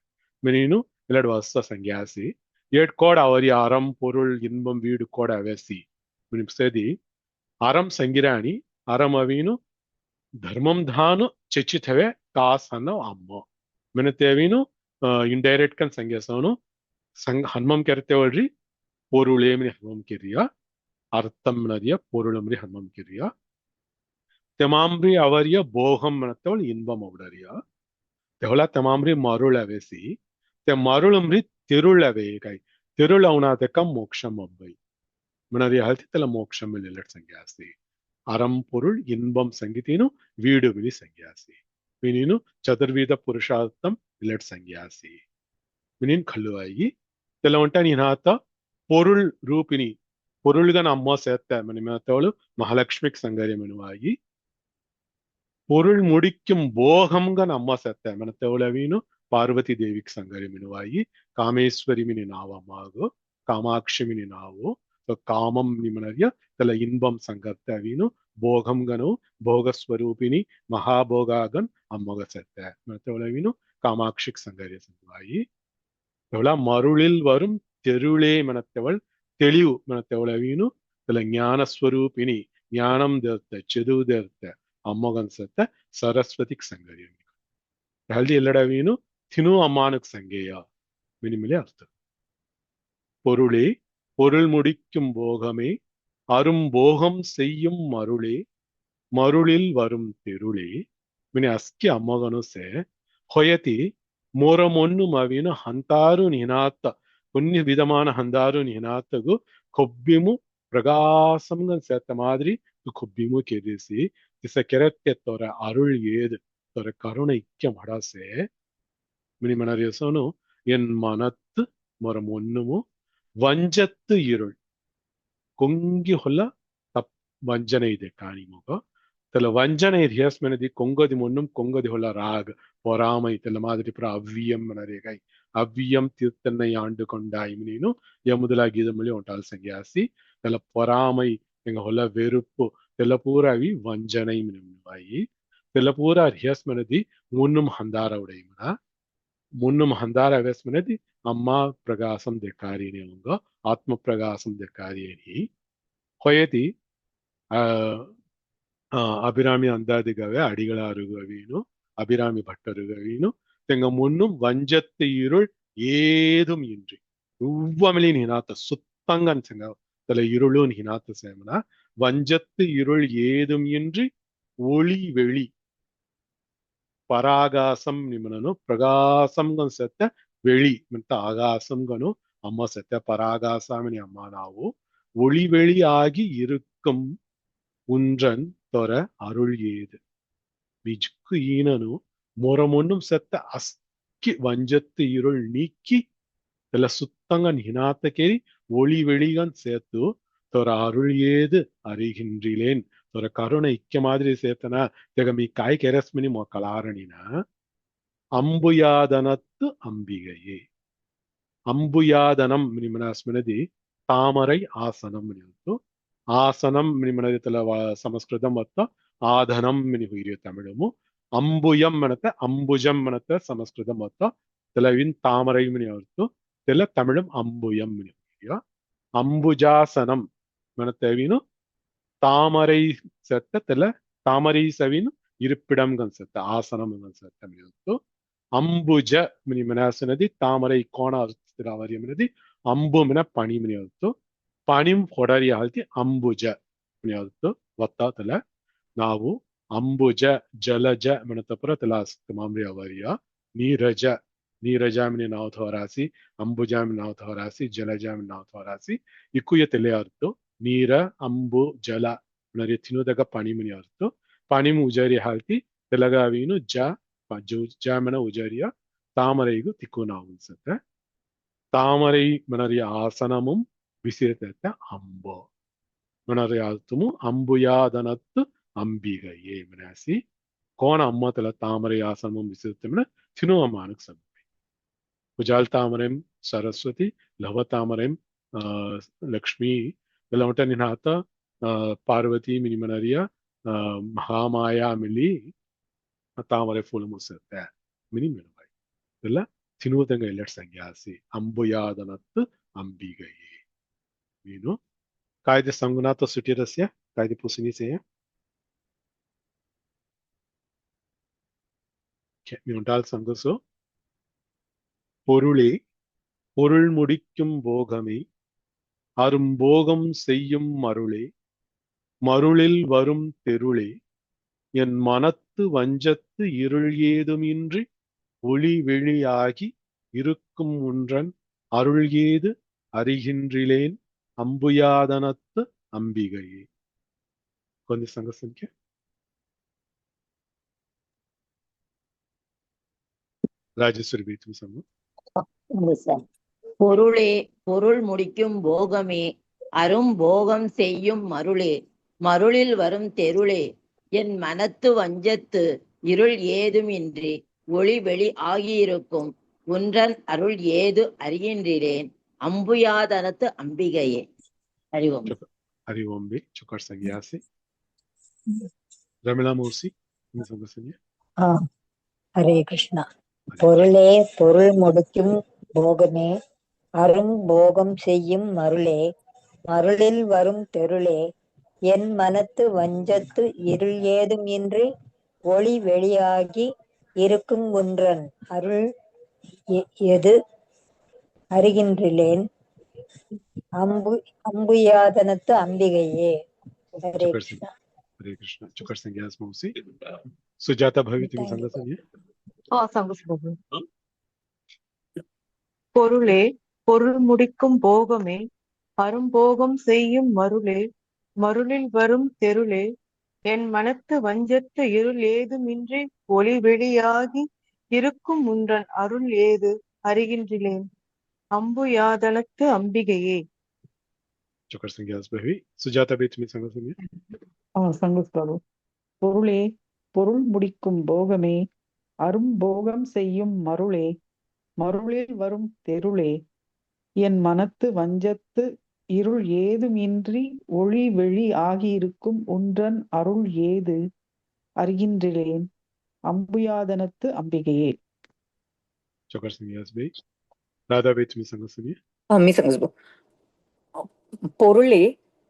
மினினு இல்லடு வஸ்த சங்கியாசி ஏட் கோட அவரிய அறம் பொருள் இன்பம் வீடு கோட அவசி மினி செதி அறம் சங்கிராணி அறம் அவீனு ಧರ್ಮಂ ಧಾನು ಚೆಚ್ಚಿತವೆ ಕಾಸ್ ಅನ್ನೋ ಅಮ್ಮ ಮಿನತೇವಿನು ಇಂಡೈರೆಕ್ಟ್ ಕನ್ ಸಂಗ್ಯಾಸವನು ಹನ್ಮಂ ಕೆರ್ತೇವಳ್ರಿ பொருளேமினி ஹன்மம் கிரியா அர்த்தம் நதிய பொருளம்ரி ஹன்மம் கிரியா தெமாம்ரி அவரிய போகம் மனத்தவள் இன்பம் அவடரியா தெவளா தெமாம்ரி மருள் அவேசி தெ மருளம்ரி திருள் அவேகை திருள் அவனாதக்கம் மோக்ஷம் அவ்வை மினரிய ஹல்தி தெல மோக்ஷம் இல்லட் சங்கியாசி அறம் பொருள் இன்பம் சங்கிதீனு வீடு விழி சங்கியாசி வினினு ಚತುರ್ವಿಧ ಪುರುಷಾರ್ಥಂ ಇಲ್ಲಟ್ ಸಂಗ್ಯಾಸಿ ವಿನಿನ್ ಕಲ್ಲುವಾಗಿ ಕೆಲವಂಟ ನೀನಾತ பொருள் ರೂಪಿನಿ பொருள்கன் அம்மா சேர்த்த மணிமத்தவளு மகாலட்சுமிக்கு சங்கரியமனுவாகி பொருள் முடிக்கும் போகம்கன் அம்மா சேர்த்த மனத்தவளவீனு பார்வதி தேவிக்கு சங்கரியமனுவாகி காமேஸ்வரி மினி நாவமாகோ காமாட்சி மினி நாவோ காமம் நிமனரிய தல இன்பம் சங்கர்த்தவீனு ಭೋಗಂಗನು ಭೋಗಸ್ವರೂಪಿಣಿ ಮಹಾಭೋಗಾಗನ್ ಅಮ್ಮಗ ಸತ್ತ ಮತ್ತವಳವಿನು ಕಾಮಾಕ್ಷಿಕ್ ಸಂಗರ್ಯ ಸಂಗವಾಗಿ ಅವಳ ಮರುಳಿಲ್ ವரும் தெருளே மனத்தவள் தெளிவு மனத்தவளவீನು தல ஞான ஸ்வரூபிணி ஞானம் தேர்த்த செதுவு தேர்த்த அம்மகன் சத்த சரஸ்வதிக்கு சங்கரியம் ஹல்தி ಎಲ್ಲಡವೀನು தினு அம்மானுக்கு சங்கேயா மினிமிலே அர்த்தம் பொருளே பொருள் முடிக்கும் போகமே அரும்போகம் செய்யும் மருளே மருளில் வரும் தெருளே மினி ಅಸ್ಕಿ ಅಮ್ಮಗನು ಸೆ ಹೊಯತಿ ಮೋರಮೊನ್ನು ಮವಿನು ಹಂತಾರು ನಿನಾತ್ತ కొన్ని విధமான హందారు నినాతగు కొబ్బిము பிரகாசம்ங்க சேர்த்த மாதிரி கொப்பிமு கேதேசி திச ಕೆರತ್ತೆ தோற அருள் ஏது தோற கருணை இக்க மடாசே மினி மனரேசோனு என் மனத்து மொரம் ஒண்ணுமு ವಂಜತ್ತು இருள் ಕೊಂಗಿ ಹೊಲ ತಪ್ ವಂಜನೆ ಇದೆ ಕಾಣಿಮುಗ ತಲ ವಂಜನೆ ರಿಯಸ್ ಮೆನದಿ ಕೊಂಗದಿ ಮೊನ್ನುಂ ಕೊಂಗದಿ ಹೊಲ ರಾಗ್ பொறாமை தெல்ல மாதிரி அப்புறம் அவ்வியம் நரேகை அவ்வியம் தீர்த்தன்னை ஆண்டு கொண்டாய் நீனு எமுதலாகி இது மொழி ஒன்றால் சங்கியாசி தெல்ல பொறாமை எங்க ಹೊಲ வெறுப்பு தெல்ல பூராவி வஞ்சனை மினவாயி தெல்ல பூரா ரியாஸ் மெனதி முன்னும் ஹந்தார உடையுமனா முன்னும் ஹந்தார அவேஸ் மெனதி அம்மா பிரகாசம் தெக்காரினி அவங்க ஆத்ம பிரகாசம் தெக்காரியனி ಹೊಯತಿ அபிராமி அந்தாதிகவே அடிகளாருகவீனு அபிராமி பட்டருகவீனு தெங்க முன்னும் வஞ்சத்து இருள் ஏதும் இன்றி உவ்வமிலி நினாத்த சுத்தங்கன் செங்க தல இருளும் நினாத்த சேமனா வஞ்சத்து இருள் ஏதும் இன்றி ஒளி வெளி பராகாசம் நிமனனு பிரகாசம்கன் செத்த வெளி ಮಿಂತ ஆகாசம்கனு அம்மா செத்த பராகாசாமினி அம்மா நாவு ஒளி வெளி ஆகி இருக்கும் உன்றன் தொர அருள் ஏது மிஜ்கு ஈனனு மொரமொன்னும் செத்த அஸ்கி வஞ்சத்து இருள் நீக்கி தெல சுத்தங்கன் ஹினாத்தகேரி ஒளி வெளிகன் சேர்த்து தொர அருள் ஏது அறிகின்றிலேன் தொர கருணை இக்க மாதிரி சேர்த்தனா தெகமி காய் கெரஸ்மினி மொக்கலாரணினா அம்புயாதனத்து அம்பிகையே ಅಂಬುಯಾದನಂ ಮನಸ್ಮಿನದಿ ತಾಮರೈ ಆಸನಂ ಮಿನಿಯಂತು ಆಸನಂ ಮಿನಿಮನದಿ ತಲ ಸಂಸ್ಕೃತಂ ಮತ್ತ ಆಧನಂ ಮಿನಿ ಹುಯಿರಿಯ ತಮಿಳಮು ಅಂಬುಯಂ ಮನತೆ ಅಂಬುಜಂ ಮನತೆ ಸಂಸ್ಕೃತಂ ಮತ್ತ ತಲವಿನ್ ತಾಮರೈ ಮಿನಿ ಹೊರತು ತೆಲ ತಮಿಳಂ ಅಂಬುಯಂ ಮಿನಿ ಹುಯಿರಿಯ ಅಂಬುಜಾಸನಂ ಮನತೆವಿನು தாமரை செத்த தெல தாமரை சவின் இருப்பிடம் கன்செத்த ஆசனம் கன்செத்த மினியಂತು ಅಂಬುಜ ಮಿನಿ ಮನಸ್ಸಿನದಿ ತಾಮರೈ ಕೋಣ ಅವರಿಯಮಿನದಿ ಅಂಬು ಮಿನ ಪಣಿ ಮಿನಿಯಂತು ಪಣಿಂ ಹೊಡರಿ ಹಾಲ್ತಿ ಅಂಬುಜ ಮಿನಿಯಂತು ಒತ್ತಾತಲ ನಾವು ಅಂಬುಜ ಜಲಜ ಮಿನತಪುರ ತಲಾಸ್ತ ಮಾಮ್ರಿ ಅವರಿಯ ನೀರಜ ನೀರಜ ಮಿನಿ ನಾವು ಥೋರಾಸಿ ಅಂಬುಜ ಮಿನಿ ನಾವು ಥೋರಾಸಿ ಜಲಜ ಮಿನಿ ನಾವು ಥೋರಾಸಿ ಇಕ್ಕುಯ ತೆಲೆ ಅರ್ತು ನೀರ ಅಂಬು ಜಲ ಮಿನರಿ ತಿನುದಗ ಪಣಿ ಮಿನಿ ಅರ್ತು ಪಣಿಂ ಉಜರಿ ಹಾಲ್ತಿ ತೆಲಗಾವಿನು ಜ ಜಾಮನ ಉಜರಿಯ ತಾಮರೈಗು ತಿಕ್ಕು ನಾವು ಅನ್ಸುತ್ತೆ தாமரை மணரிய ஆசனமும் விசிறித்த அம்போ மணரியாத்துமு அம்புயாதனத்து அம்பிகையே மனாசி கோண அம்மத்துல தாமரை ஆசனமும் விசிறித்தம்னா சினு அம்மானுக்கு சமம் குஜால் தாமரைம் சரஸ்வதி லவ தாமரைம் லக்ஷ்மி இதெல்லாம் மட்டும் நின்னாத்த பார்வதி மினிமனரியா மகாமாயா மிலி தாமரை ಫೂಲ್ ಮುಸತ್ತೆ ಮಿನಿ ಮೆಣವಾಯಿ ಇದೆಲ್ಲ ತಿನ್ನುವುದಂಗ ಎಲ್ಲ ಸಂಗ್ಯಾಸಿ ಅಂಬುಯಾದನತ್ತು ಅಂಬಿಗಯೇ ನೀನು ಕಾಯ್ದೆ ಸಂಗುನಾಥ ಸುಟಿರಸ್ಯ ಕಾಯ್ದೆ ಪುಸಿನಿಸೆಯ நீ உண்டால் சங்கசோ பொருளே பொருள் முடிக்கும் போகமே அரும்போகம் செய்யும் மருளே மருளில் வரும் தெருளே என் மனத்து வஞ்சத்து இருள் ஏதுமின்றி ஒளி வெளியாகி இருக்கும் ஒன்றன் அருள் ஏது அறிகின்றிலேன் அம்புயாதனத்து அம்பிகையே கொஞ்சம் சங்க சங்கிய ராஜேஸ்வரி பீத்தும் சங்கம் பொருளே பொருள் முடிக்கும் போகமே அரும் போகம் செய்யும் மருளே மருளில் வரும் தெருளே என் மனத்து வஞ்சத்து இருள் ஏதுமின்றி ஒளி வெளி ஆகியிருக்கும் ஒன்றன் அருள் ஏது அறிகின்றேன் அம்புயாதனத்து அம்பிகையே. அறிவோம் அறிவோம்பே சுக்கர் சங்கியாசி ரமிளா மூர்சி சங்க சங்கிய ஹரே கிருஷ்ணா. பொருளே பொருள் முடிக்கும் போகமே அரும் போகம் செய்யும் மருளே மருளில் வரும் தெருளே என் மனத்து வஞ்சத்து இருள் ஏதும் இன்றி ஒளி வெளியாகி இருக்கும் ஒன்றன் அருள் எது அறிகின்றேன் அம்புயாதனத்து அம்பிகையே. ஹரே கிருஷ்ணா. हरे कृष्ण चुकर संज्ञास मौसी सुजाता भवित्री संग संज्ञा பொருளே பொருள் முடிக்கும் போகமே அரும்போகம் செய்யும் மருளே மருளில் வரும் தெருளே என் மனத்து வஞ்சத்து இருள் ஏதுமின்றி ஒளி வெளியாகி இருக்கும் உன்றன் அருள் ஏது அறிகின்றேன் அம்புயாதனத்து அம்பிகையே. चुकर संज्ञास भवी सुजाता भवित्री संग संज्ञा சங்கஸ்வரம். பொருளே பொருள் முடிக்கும் போகமே அரும்போகம் செய்யும் மருளே மருளில் வரும் தெருளே என் மனத்து வஞ்சத்து இருள் ஏதுமின்றி ஒளி வெளி ஆகியிருக்கும் ஒன்றன் அருள் ஏது அறிகின்றேன் அம்புயாதனத்து அம்பிகையே. चुकर संज्ञास भवी राधा भवित्री संग संज्ञा பொருளே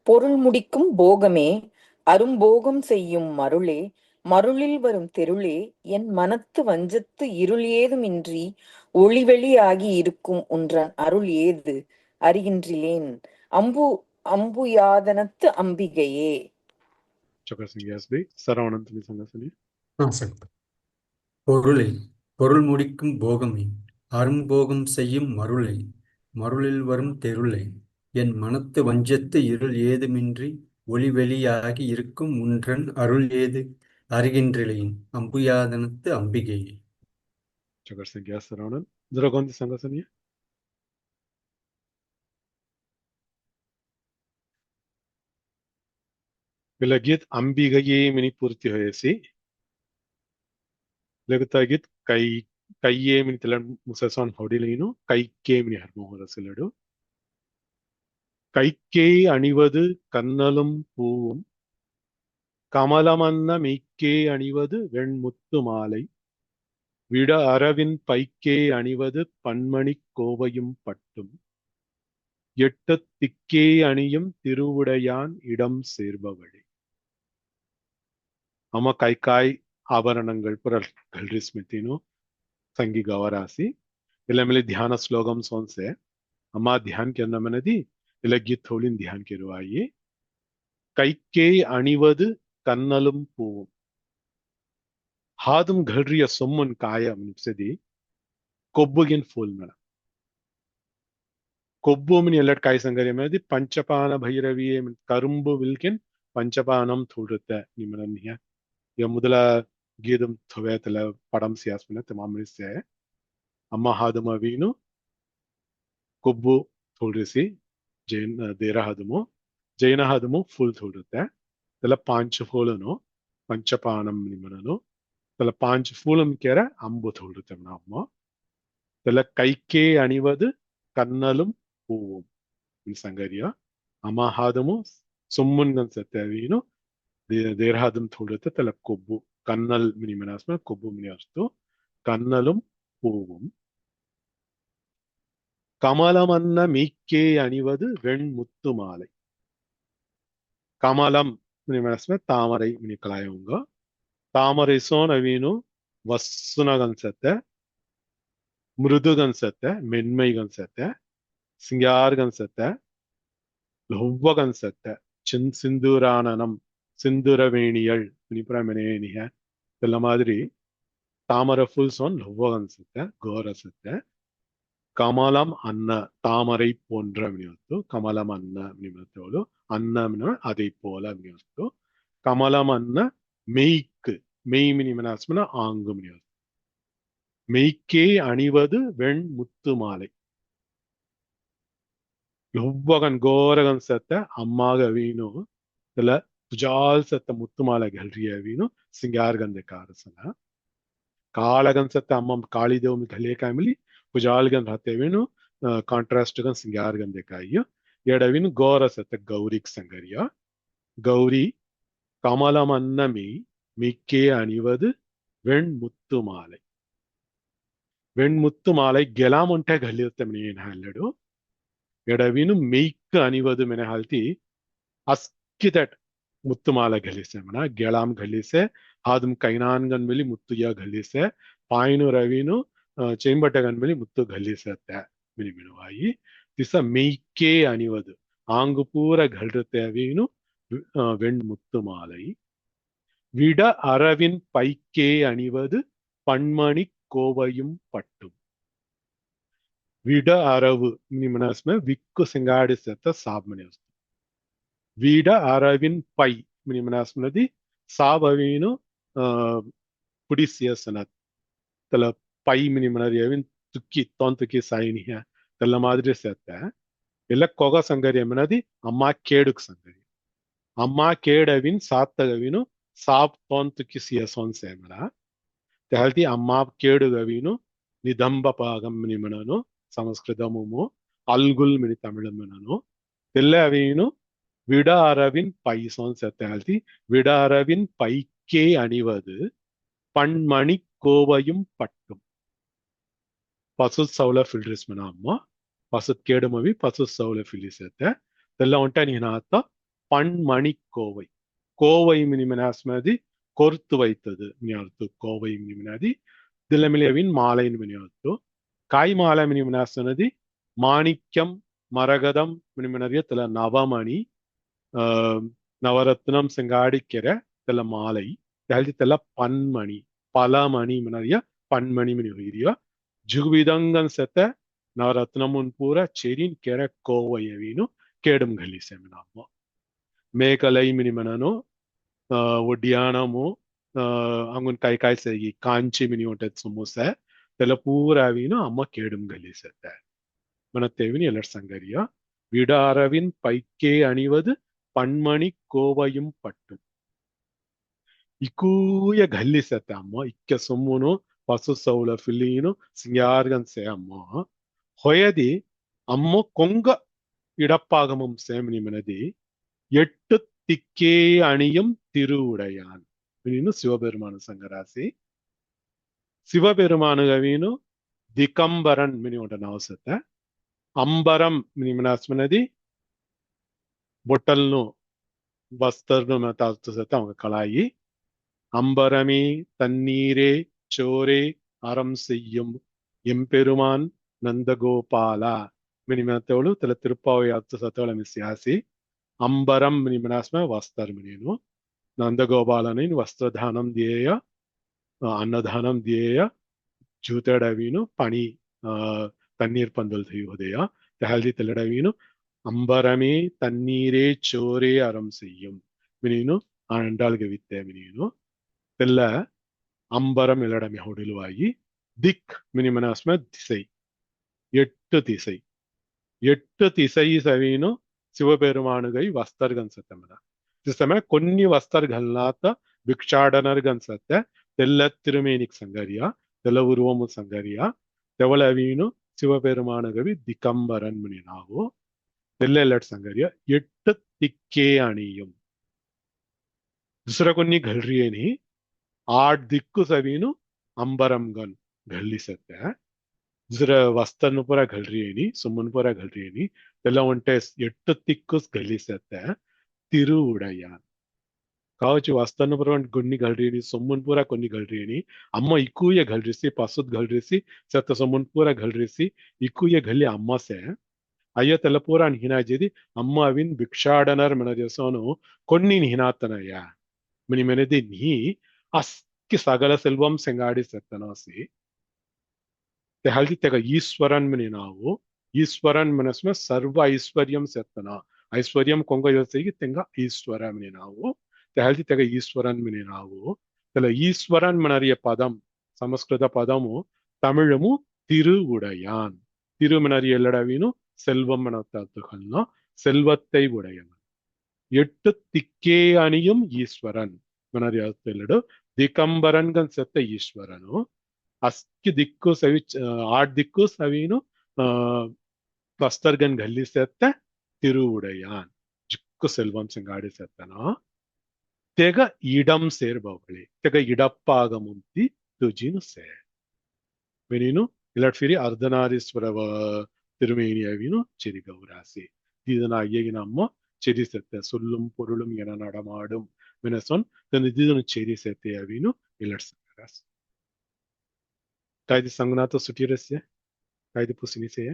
பொருள் முடிக்கும் போகமே அரும்போகம் செய்யும் மருளே மருளில் வரும் தெருளே என் மனத்து வஞ்சத்து இருள் ஏதுமின்றி ஒளிவெளி ஆகி இருக்கும் ஒன்றன் அருள் ஏது அறிகின்றேன் அம்புயாதனத்து அம்பிகையே. चुकर संज्ञास भवी சரவணன் संग संज्ञा பொருளே பொருள் முடிக்கும் போகமே அரும்போகம் செய்யும் மருளே மருளில் வரும் தெருளே என் மனத்து வஞ்சத்து இருள் ஏதுமின்றி ஒளி வெளியாகி இருக்கும் ஒன்றன் அருள் ஏது அறிகின்றேன் அம்புயாதனத்து அம்பிகையே. चुकर संज्ञास சரவணன் द्रगोंदी संग संज्ञा विलगित अंबिगये मिनी पूर्ति होयसी लगतागित कई कईये मिनी तिलन मुससन होडिलेनु कईके मिनी हर्मोहरसिलडु கைக்கே அணிவது கண்ணலும் பூவும் கமலமன்ன மெய்க்கே அணிவது வெண்முத்து மாலை விட அரவின் பைக்கே அணிவது பன்மணி கோவையும் பட்டும் எட்டு திக்கே அணியும் திருவுடையான் இடம் சேர்பவளே. அம்மா கைக்காய் ஆபரணங்கள் புரல்கள் ஸ்மிருತಿನು ಸಂಗಿ ಗವರಾಸಿ ಇಲ್ಲ ಮೇಲೆ ಧ್ಯಾನ ಶ್ಲೋಕಂ ಸೋನ್ಸೆ ಅಮ್ಮ ಧ್ಯಾನ करना मनदी இலக்கிய தோளின் தியான் கெருவாயே. கைக்கே அணிவது கண்ணலும் பூவும் ಹಾದಂ ಘಡ್ರಿಯ ಸೊಮ್ಮನ್ ಕಾಯ ಮುನ್ಸದಿ ಕೊಬ್ಬುಗಿನ್ ಫೂಲ್ ಮೇಳ ಕೊಬ್ಬುಮಿನ್ ಎಲ್ಲಟ್ ಕಾಯಿ ಸಂಗರಿ ಮೇದಿ ಪಂಚಪಾನ ಭೈರವಿಯೇ ಕರುಂಬು ವಿಲ್ಕಿನ್ ಪಂಚಪಾನಂ ಥೂಡುತ್ತೆ ನಿಮ್ಮನಿಯ ಯ ಮೊದಲ ಗೀದಂ ಥೊವೆತಲ ಪಡಂ ಸಿಯಾಸ್ಮನ ತಮಾಮರಿಸೆ ಅಮ್ಮ ಹಾದಮ ವೀನು ಕೊಬ್ಬು ಥೋಡಿಸಿ ದೇರಹದಮು ಜೈನಹದಮು ಫುಲ್ ಥೋಡುತ್ತೆ त्याला 5 फूलनो पंचपानम निमननो त्याला 5 फूलम केरे अंबु थोडुते नाम त्याला कैके अणिवदु कन्नलुम पूवुम इन संगरिया अमाहादमु सुम्मुन्गन सत्यावीनु देरहादम थोडुते त्याला कोब्बु कन्नल निमनास्म कोब्बु मिनियस्तु कन्नलुम पूवुम कमलमन्न मीक्के अणिवदु वेण्मुत्तु मालै कमलम तामரை மினிக்கலாயுங்க தாமரை சோனவீனு வசுனகன்சத்தை மிருதுகன்சத்தை மென்மைகன்சத்தை சிங்கார்கன்சத்தை லொவ்வகன்சத்தை சிந்தூரானனம் சிந்துரவேணியள் மினிப்புறமெனிய இந்த மாதிரி தாமரை ஃபுல் சோன் லொவ்வகன்சத்தை கோரசத்தை கமலம் அன்ன தாமரை போன்ற மினியத்து கமலம் அன்ன மினிமத்தோடு அன்னம்னா அதை போல மினியத்து கமலம் அன்ன மெய்க்கு மெய் மினிமனாஸ்மனா ஆங்கு மினியத்து மெய்க்கே அணிவது வெண் முத்து மாலை லொவ்வகன் கோரகன் சத்த அம்மாக வீணு இதுல புஜால் சத்த முத்து மாலை கல்றிய வீணு சிங்கார்கந்த காரசன காளகன் சத்த அம்மா காளிதேவமி கல்லே காமிலி पुजालगन रहते विनु कॉन्ट्रास्ट गन सिंगार गन देखाइयो एडविनु गौर सत गौरिक संगरिया गौरी कमलमन्नमी मिक्के अणिवदु वेण्मुत्तु मालै वेण्मुत्तु मालै गेलामुंटे घलियुत्ते मने हल्लडु एडविनु मेक्क अणिवदु मने हल्ति अस्किदट मुत्तु माला घलिसे मना गेलाम घलिसे आदम कैनान गन मिली मुत्तुया घलिसे पाइनु रविनु चेंबटगनमेली मुत्तु घलिसते मिनिमिनुवाई दिस मेइके अणिवदु आंगु पूर घलिरुत्ते अवीनु वेण्मुत्तु मालै विड अरविन पैक्के अणिवदु पण्मणि कोवयुम पट्टुम विड अरवु मिनिमनस्मे विक्कु सिंगाडिसते साबमनियस्तु विड अरविन पै मिनिमनस्मनदि साबवीनु पुडिसियसनत तला पै मिनिमनरियविन तुक्की तोन तुक्की साइनिया तला मादरी सेते ಎಲ್ಲ ಕೊಗ ಸಂಗರಿ ಎಮನದಿ ಅಮ್ಮ ಕೇಡುಕ್ ಸಂಗರಿ ಅಮ್ಮ ಕೇಡವಿನ್ ಸಾತ್ತಗವಿನು ಸಾಪ್ ತೊಂತು ಕಿಸಿಯ ಸೊನ್ಸೆಮನ ತೆಹಲ್ತಿ ಅಮ್ಮ ಕೇಡುಗವಿನು ನಿದಂಬ ಪಾಗಂ ನಿಮನನು ಸಂಸ್ಕೃತಮುಮು ಅಲ್ಗುಲ್ ಮಿನಿ ತಮಿಳಮನನು ತೆಲ್ಲವಿನು ವಿಡ ಅರವಿನ್ ಪೈ ಸೊನ್ಸೆ ತೆಹಲ್ತಿ ವಿಡ ಅರವಿನ್ ಪೈಕೆ ಅಣಿவது பண்மணி கோவையும் பட்டும் பசு சௌல ஃபில்ட்ரிஸ் மன அம்மா பசு கேடுமவி பசு சௌல ஃபிலிசத்தை இதெல்லாம் வந்துட்டு நீ நாத்தா பண்மணி கோவை கோவை மினிமனாஸ்மதி கொர்த்து வைத்தது மினியார்த்து கோவை மினிமனாதி தில்லமிலேவின் மாலையின் மினியார்த்து காய் மாலை மினிமனாஸ்னதி மாணிக்கம் மரகதம் மினிமனரிய தில நவமணி நவரத்னம் சிங்காடிக்கிற தில மாலை தெல பன்மணி பலமணி மினரிய பன்மணி மினிய ஜுகுவிதங்கன் செத்த நவரத்னமுன் பூர செரின் கெர கோவையவீனு கேடும் கலிசெமினாமோ மேகலை மினிமனனு ஒடியானமு ಅಂಗುನ್ ಕೈ ಕಾಯಿ ಸೇಗಿ ಕಾಂಚಿ ಮಿನಿ ಹೊಂಟದ ಸುಮ್ಮುಸೆ ತೆಲ ಪೂರಾವಿನು ಅಮ್ಮ ಕೇಡುಂ ಗಲಿಸತ್ತೆ ಮನತ್ತೇವಿನಿ ಎಲ್ಲರ ಸಂಗರಿಯ ವಿಡಾರವಿನ್ ಪೈಕೆ ಅಣಿವದು ಪಣ್ಮಣಿ ಕೋವಯುಂ ಪಟ್ಟು ಇಕೂಯ ಗಲ್ಲಿಸತ್ತೆ ಅಮ್ಮ ಇಕ್ಕ ಸುಮ್ಮುನು ಪಸು ಸೌಲ ಫಿಲೀನು ಸಿಂಗಾರ್ಗನ್ ಸೇ ಅಮ್ಮ ಹೊಯದಿ ಅಮ್ಮ ಕೊಂಗ இடப்பாகமும் சேமனி மனதி எட்டு திக்கே அணியும் திருவுடையான் வினு சிவபெருமானு சங்கராசி சிவபெருமானு கவீನು ದಿಕಂಬರನ್ ಮಿನಿ ಉಂಟ ನಾವಸತ್ತೆ ಅಂಬರಂ ಮಿನಿ ಮನಾಸ್ಮನದಿ ಬೊಟ್ಟಲ್ನು ವಸ್ತರ್ನು ಮತಾಸ್ತಸತ್ತೆ அவங்க கலாயி அம்பரமே தண்ணீரே சோரே அறம் செய்யும் எம்பெருமான் நந்தகோபாலா மினிமத்தவಳು ತಲೆ ತಿರುಪಾವಿ ಹತ್ತು ಸತವಳ ಮಿಸ್ಯಾಸಿ ಅಂಬರಂ ಮಿನಿಮನಾಸ್ಮ ವಸ್ತರ್ ಮಿನಿನು ನಂದಗೋಪಾಲನಿನ್ ವಸ್ತ್ರದಾನಂ ಧ್ಯೇಯ ಅನ್ನದಾನಂ ಧ್ಯೇಯ ಜೂತಡವೀನು ಪಣಿ ತಣ್ಣೀರ್ ಪಂದಲ್ ಥಯುದಯ ತೆಹಲ್ದಿ ತೆಲಡವೀನು ಅಂಬರಮೇ ತಣ್ಣೀರೇ ಚೋರೇ ಅರಂ செய்யும் ಮಿನಿನು ಆಂಡಾಲ್ಗೆ ವಿತ್ತೆ ಮಿನಿನು ತೆಲ್ಲ ಅಂಬರಂ ಎಲ್ಲಡಮೆ ಹೊಡಿಲುವಾಗಿ ದಿಕ್ ಮಿನಿಮನಾಸ್ಮ ದಿಸೈ எட்டு திசை எட்டு திசை சவீனு சிவபெருமானுகை ವಸ್ತರ್ಗನ್ ಸತ್ತಮನ ಸಮಯ కొన్ని వస్తర్గల్నాత ಭಿಕ್ಷಾಡನರ್ಗನ್ ಸತ್ತ தெல்ல திருமேனிக் சங்கரியா தெல்ல உருவமு சங்கரியா தெவளவீனு சிவபெருமானுகவி திகம்பரன் மணினாவோ தெல்லெல்லட் சங்கரியா எட்டு திக்கே அணியும் दुसरा कोणी घलरियेनी 8 दिक्कू सवीनु अंबरमगन घडली सत्या दुसरं वस्तानु पुरा घलरियेनी सुमन पुरा घलरियेनी त्याला म्हणते 8 दिक्कूस घडली सत्या तिरु उडयान కావచ్చు వస్తాను పురం కొన్ని గల్రిని సొమ్మున్ పూరా కొన్ని గల్రిని అమ్మ ఇక్కుయ గల్రిసి పసుద్ గల్రిసి సత సొమ్మున్ పూరా గల్రిసి ఇక్కుయ గల్లి అమ్మసే అయ్య తెల్ల పూరా హినాజేది అమ్మ అవిన్ భిక్షాడనర్ మన దేశోను కొన్ని హినాతనయ్య మని మనది నీ అస్కి సగల సెల్వం సెంగాడి సత్తనాసి ते हल्दी तेगा ईश्वरन में नावो ईश्वरन मनस्मे सर्व ऐश्वर्यम सेतना ऐश्वर्यम कोंग योसेगी तेंगा ईश्वर में नावो ते हल्दी तेगा ईश्वरन में नावो तेला ईश्वरन मनरिय पदम संस्कृत पदमु तमिळमु तिरु उडयान तिरु मनरिय एल्लडवीनु செல்வம் मनतत्तुकल्न செல்வத்தை உடையவன் எட்டு திக்கே அணியும் ஈஸ்வரன் मनरिय एल्लडु दिकंबरन सेत्त ईश्वरनु ಅಸ್ಕಿ ದಿಕ್ಕು ಸವಿ 8 ದಿಕ್ಕು ಸವಿನು ವಸ್ತರ್ಗನ್ ಗಲ್ಲಿ ಸೆತ್ತ ತಿರುವುಡೆಯಾನ್ ಜಿಕ್ಕು ಸೆಲ್ವಂ ಸಂಗಾಡಿ ಸೆತ್ತನ ತೆಗ ಇಡಂ ಸೇರ್ಬವಳಿ ತೆಗ ಇಡಪ್ಪಾಗ ಮುಂತಿ ತುಜಿನು ಸೇ ವೆನಿನು ಇಲಟ್ ಫಿರಿ ಅರ್ಧನಾರೀಶ್ವರ ತಿರುಮೇನಿಯವಿನು ಚೆರಿ ಗೌರಾಸಿ ಇದನ ಅಯ್ಯಗಿನ ಅಮ್ಮ ಚೆರಿ ಸೆತ್ತ ಸುಲ್ಲುಂ ಪೊರುಳುಂ ಎನ ನಡಮಾಡುಂ ಮೆನಸೊನ್ ಇದನ್ನು ಚೆರಿ ಸೆತ್ತೆಯವಿನು ಇಲಟ್ ಸಂಗಾರಾಸ್ ಕಾಯ್ದೆ ಸಂಗನಾಥ ಸುಟಿರಸ್ಯ ಕಾಯ್ದೆ ಪುಸಿನಿಸೆಯ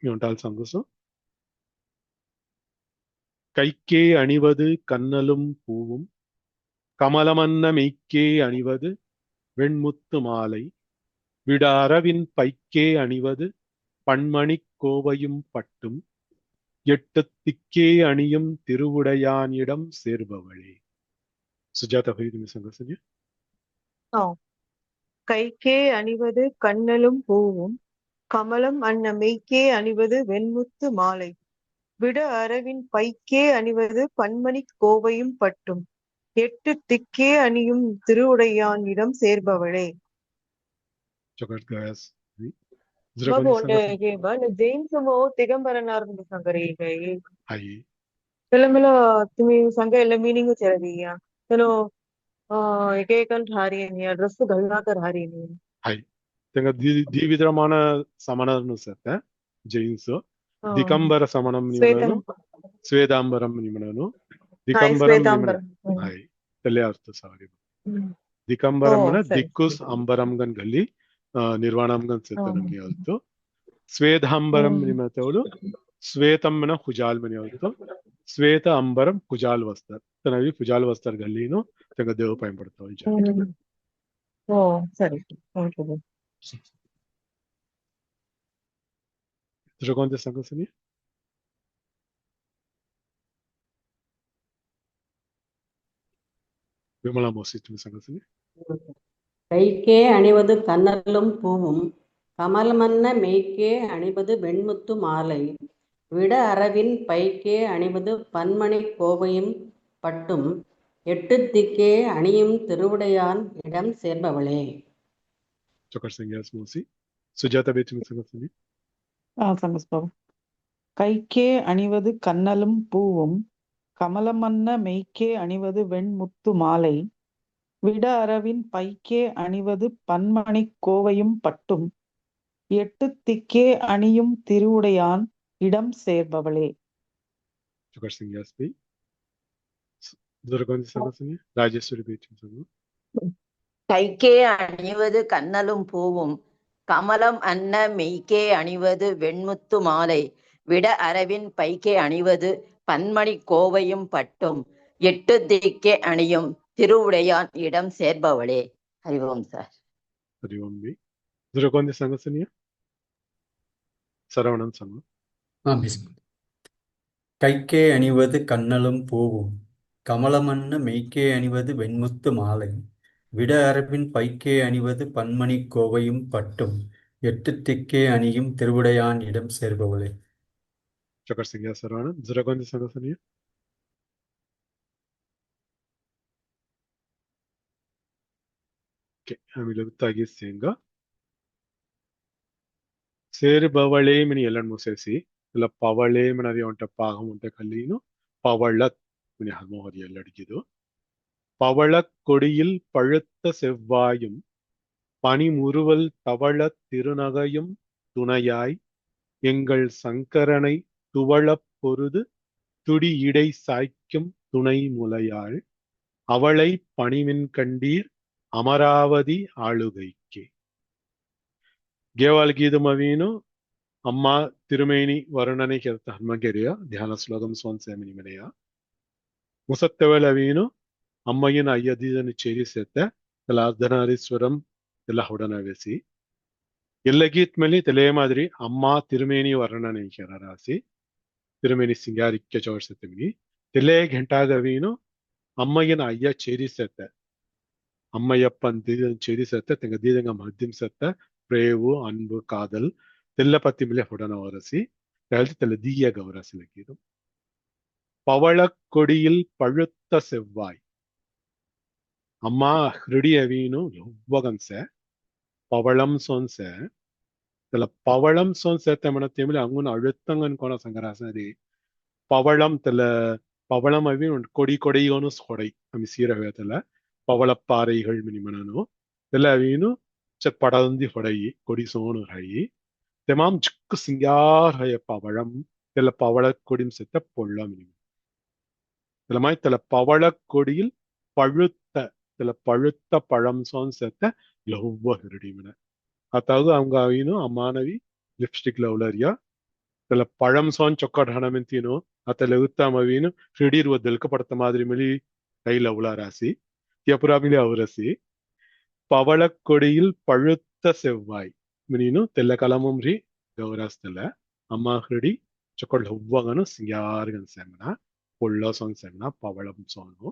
ಮಿಯೊಂಟಾಲ್ ಸಂಗುಸು கைக்கே அணிவது கண்ணலும் பூவும் கமலமன்ன மெய்க்கே அணிவது வெண்முத்து மாலை விடாரவின் பைக்கே அணிவது பண்மணிக் கோவையும் பட்டும் எட்டு திக்கே அணியும் திருவுடையானிடம் சேர்பவளே சுஜாதா ஹரிதுமி சங்கசன்ய கைக்கே அணிவது கண்ணலும் பூவும் கமலம் அன்ன மெய்க்கே அணிவது வெண்முத்து மாலை விட அரவின் பைக்கே அணிவது பன்மணிக் கோவையும் பட்டும் எட்டு திக்கே அணியும் திருவுடையானிடம் சேர்பவளே बाबू जैन दिगंबरनार संगरी तेला तुम्ही सांगा ಎಲ್ಲ मीनिंग विचारदीया चलो एक एक हारी नहीं ड्रेस घालना कर हारी नहीं हाय तेंगा दिविद्रमान समाननु सत्ता जैन्स दिगंबर समानम निमननु स्वेदांबरम निमननु दिगंबरम निमन हाय तेले अर्थ सारी दिगंबरम मन दिक्कुस अंबरम गन गली निर्वाणम गन सत्तनम नियल्तो स्वेदांबरम निमतवलु श्वेतम मन हुजाल मनि होतो श्वेत अंबरम हुजाल वस्त्र तनवी हुजाल वस्त्र गल्लीनु तेंगा देव பயன்படுத்துவோம் ஓ சரி ஓகே Dragões ಸಂಗಸನಿ விமலா மோசித்து ಸಂಗಸನಿ கைக்கே அணிவது கண்ணலும் பூவும் கமலமன்ன மெய்க்கே அணிவது வெண்முத்து மாலை விட அரவின் பைக்கே அணிவது பன்மணி கோவையும் பட்டும் எட்டு திக்கே அணியும் திருவுடையான் இடம் சேர்பவளே चोकर संज्ञास मौसी सुजाता बेचमी संगसनी சங்கஸ்பாபு கைக்கே அணிவது கண்ணலும் பூவும் கமலமன்ன மெய்க்கே அணிவது வெண்முத்து மாலை விட அரவின் பைக்கே அணிவது பன்மணிக் கோவையும் பட்டும் எட்டு திக்கே அணியும் திருவுடையான் இடம் சேர்பவளே चोकर संज्ञास भी दुर्गंध संगसनी राजेश्वरी बेचमी संग கைக்கே அணிவது கண்ணலும் பூவும் கமலம் அன்ன மெய்க்கே அணிவது வெண்முத்து மாலை விட அரவின் பைக்கே அணிவது பன்மணி கோவையும் பட்டும் எட்டு திக்கே அணியும் திருவுடையான் இடம் சேர்பவளே ஹரிவோம் சார் हरिओम भी दुर्गंध संगसनी சரவணன் संग கைக்கே அணிவது கண்ணலும் பூவும் கமலமன்ன மெய்க்கே அணிவது வெண்முத்து மாலை விட அரவின் பைக்கே அணிவது பன்மணிக் கோவையும் பட்டும் எட்டு திக்கே அணியும் திருவுடையான் இடம் சேர்பவளே. चकर सिंह सर्वानंद जरा कौन सी संग सुनिए. Okay, ಆಮೇಲೆ ಗೊತ್ತಾಗಿ ಸಿಂಗ ಸೇರ್ಬವಳೆ ಮಿನಿ ಎಲ್ಲನ್ ಮುಸೇಸಿ ಇಲ್ಲ ಪವಳೆ ಮಿನದಿ ಒಂಟ ಪಾಗಂ ಒಂಟ ಕಲ್ಲೀನು பவளத் மினி ஹர்மோஹரி எல்லடிக்குது. பவளக் கொடியில் பழுத்த செவ்வாயும் பனிமுறுவல் தவளத் திருநகையும் துணையாய் எங்கள் சங்கரனை துவளப் பொருது துடி இடை சாய்க்கும் துணை முலையாள் அவளை பணிமின் கண்டீர் அமராவதி ஆளுகைக்கே. ಗೇವಾಲ್ ಗೀದಮವೀನು ಅಮ್ಮ ತಿರುಮೇನಿ ವರ್ಣನೆ ಕೆತ್ತ ಹನ್ಮಗೆರೆಯ ಧ್ಯಾನ ಶ್ಲೋಕಂ ಸೋನ್ಸೇಮಿನಿ ಮನೆಯ ಮುಸತ್ತೆವಲವೀನು ಅಮ್ಮಗಿನ ಅಯ್ಯದೀದನ್ನು ಚೇರಿಸೆತ್ತ ತಲ ಅರ್ಧನಾರೀಶ್ವರಂ ಎಲ್ಲ ಹುಡನವೆಸಿ ಎಲ್ಲ ಗೀತ್ ಮೇಲೆ ತಲೆ ಮಾದರಿ ಅಮ್ಮ ತಿರುಮೇನಿ ವರ್ಣನೆ ಕೆರ ರಾಸಿ ತಿರುಮೇನಿ ಸಿಂಗಾರಿಕ್ಕೆ ಚೋರ್ಸೆತ್ತಮಿನಿ ತಲೆ ಘಂಟಾಗವೀನು ಅಮ್ಮಗಿನ ಅಯ್ಯ ಚೇರಿಸೆತ್ತ அம்மையப்பன் தீதன் செடி செத்த தெங்க தீதங்க மத்தியம் செத்த பிரேவு அன்பு காதல் தெல்ல பத்தி மில்ல ಹುಡನ ಒರಸಿ ಹೇಳ್ತಿ தெல்ல தீய கௌரசி லக்கீதும். பவளக்கொடியில் பழுத்த செவ்வாய் அம்மா ஹிருடிய வீணு யௌவகன்சೆ பவளம் ಸೊನ್ಸೆ தெல்ல பவளம் ಸೊನ್ಸೆ ತೆಮನ ತೆಮಿಲ ಅಂಗುನ ಅಳುತ್ತಂಗನ್ ಕೋಣ ಸಂಗರಾಸರಿ பவளம் தெல்ல பவளம் அவி கொடி கொடையோனு சொடை அமி சீரவேதல பவளப்பாறைகள் மினிமனோ ಎಲ್ಲವೀನು ಚತ್ ಪಡದಂದಿ ಹೊಡಯಿ ಕೊಡಿ ಸೋನು ಹಯಿ ತೆಮಾಂ ಚಿಕ್ಕ ಸಿಂಗಾರ್ ಹಯ ಪವಳಂ தெல்ல பவள கொடியும் செத்த பொள்ள மினிமம் தெல்லமாய் தெல்ல பவள கொடியில் பழுத்த தெல்ல பழுத்த பழம் சோன் செத்த லவ்வ ஹிருடிமின அதாவது அவங்க அவீனு அம்மானவி ಲಿಪ್ಸ್ಟಿಕ್ ಲವ್ಲರಿಯ தெல்ல பழம் சோன் ಚೊಕ್ಕಟ್ ಹಣಮೆಂತೀನು ಅತ್ತ ಲಗುತ್ತಾಮವೀನು ಹಿಡಿರುವ ದಲ್ಕ ಪಡ್ತ ಮಾದರಿ ಮಿಲಿ ಕೈ ಲವ್ಲ ರಾಸಿ யபுராமிலே அவரசி பவளக்கொடியில் பழுத்த செவ்வாய் மினினு தெல்ல கலமும் ரி கௌராஸ்தல அம்மா ஹிருடி ಚೊಕ್ಕಟ್ ಹವ್ವಗನು ಸಿಂಗಾರ್ಗನ್ ಸೆಮನ பொள்ள சோன் செமன பவளம் சோனு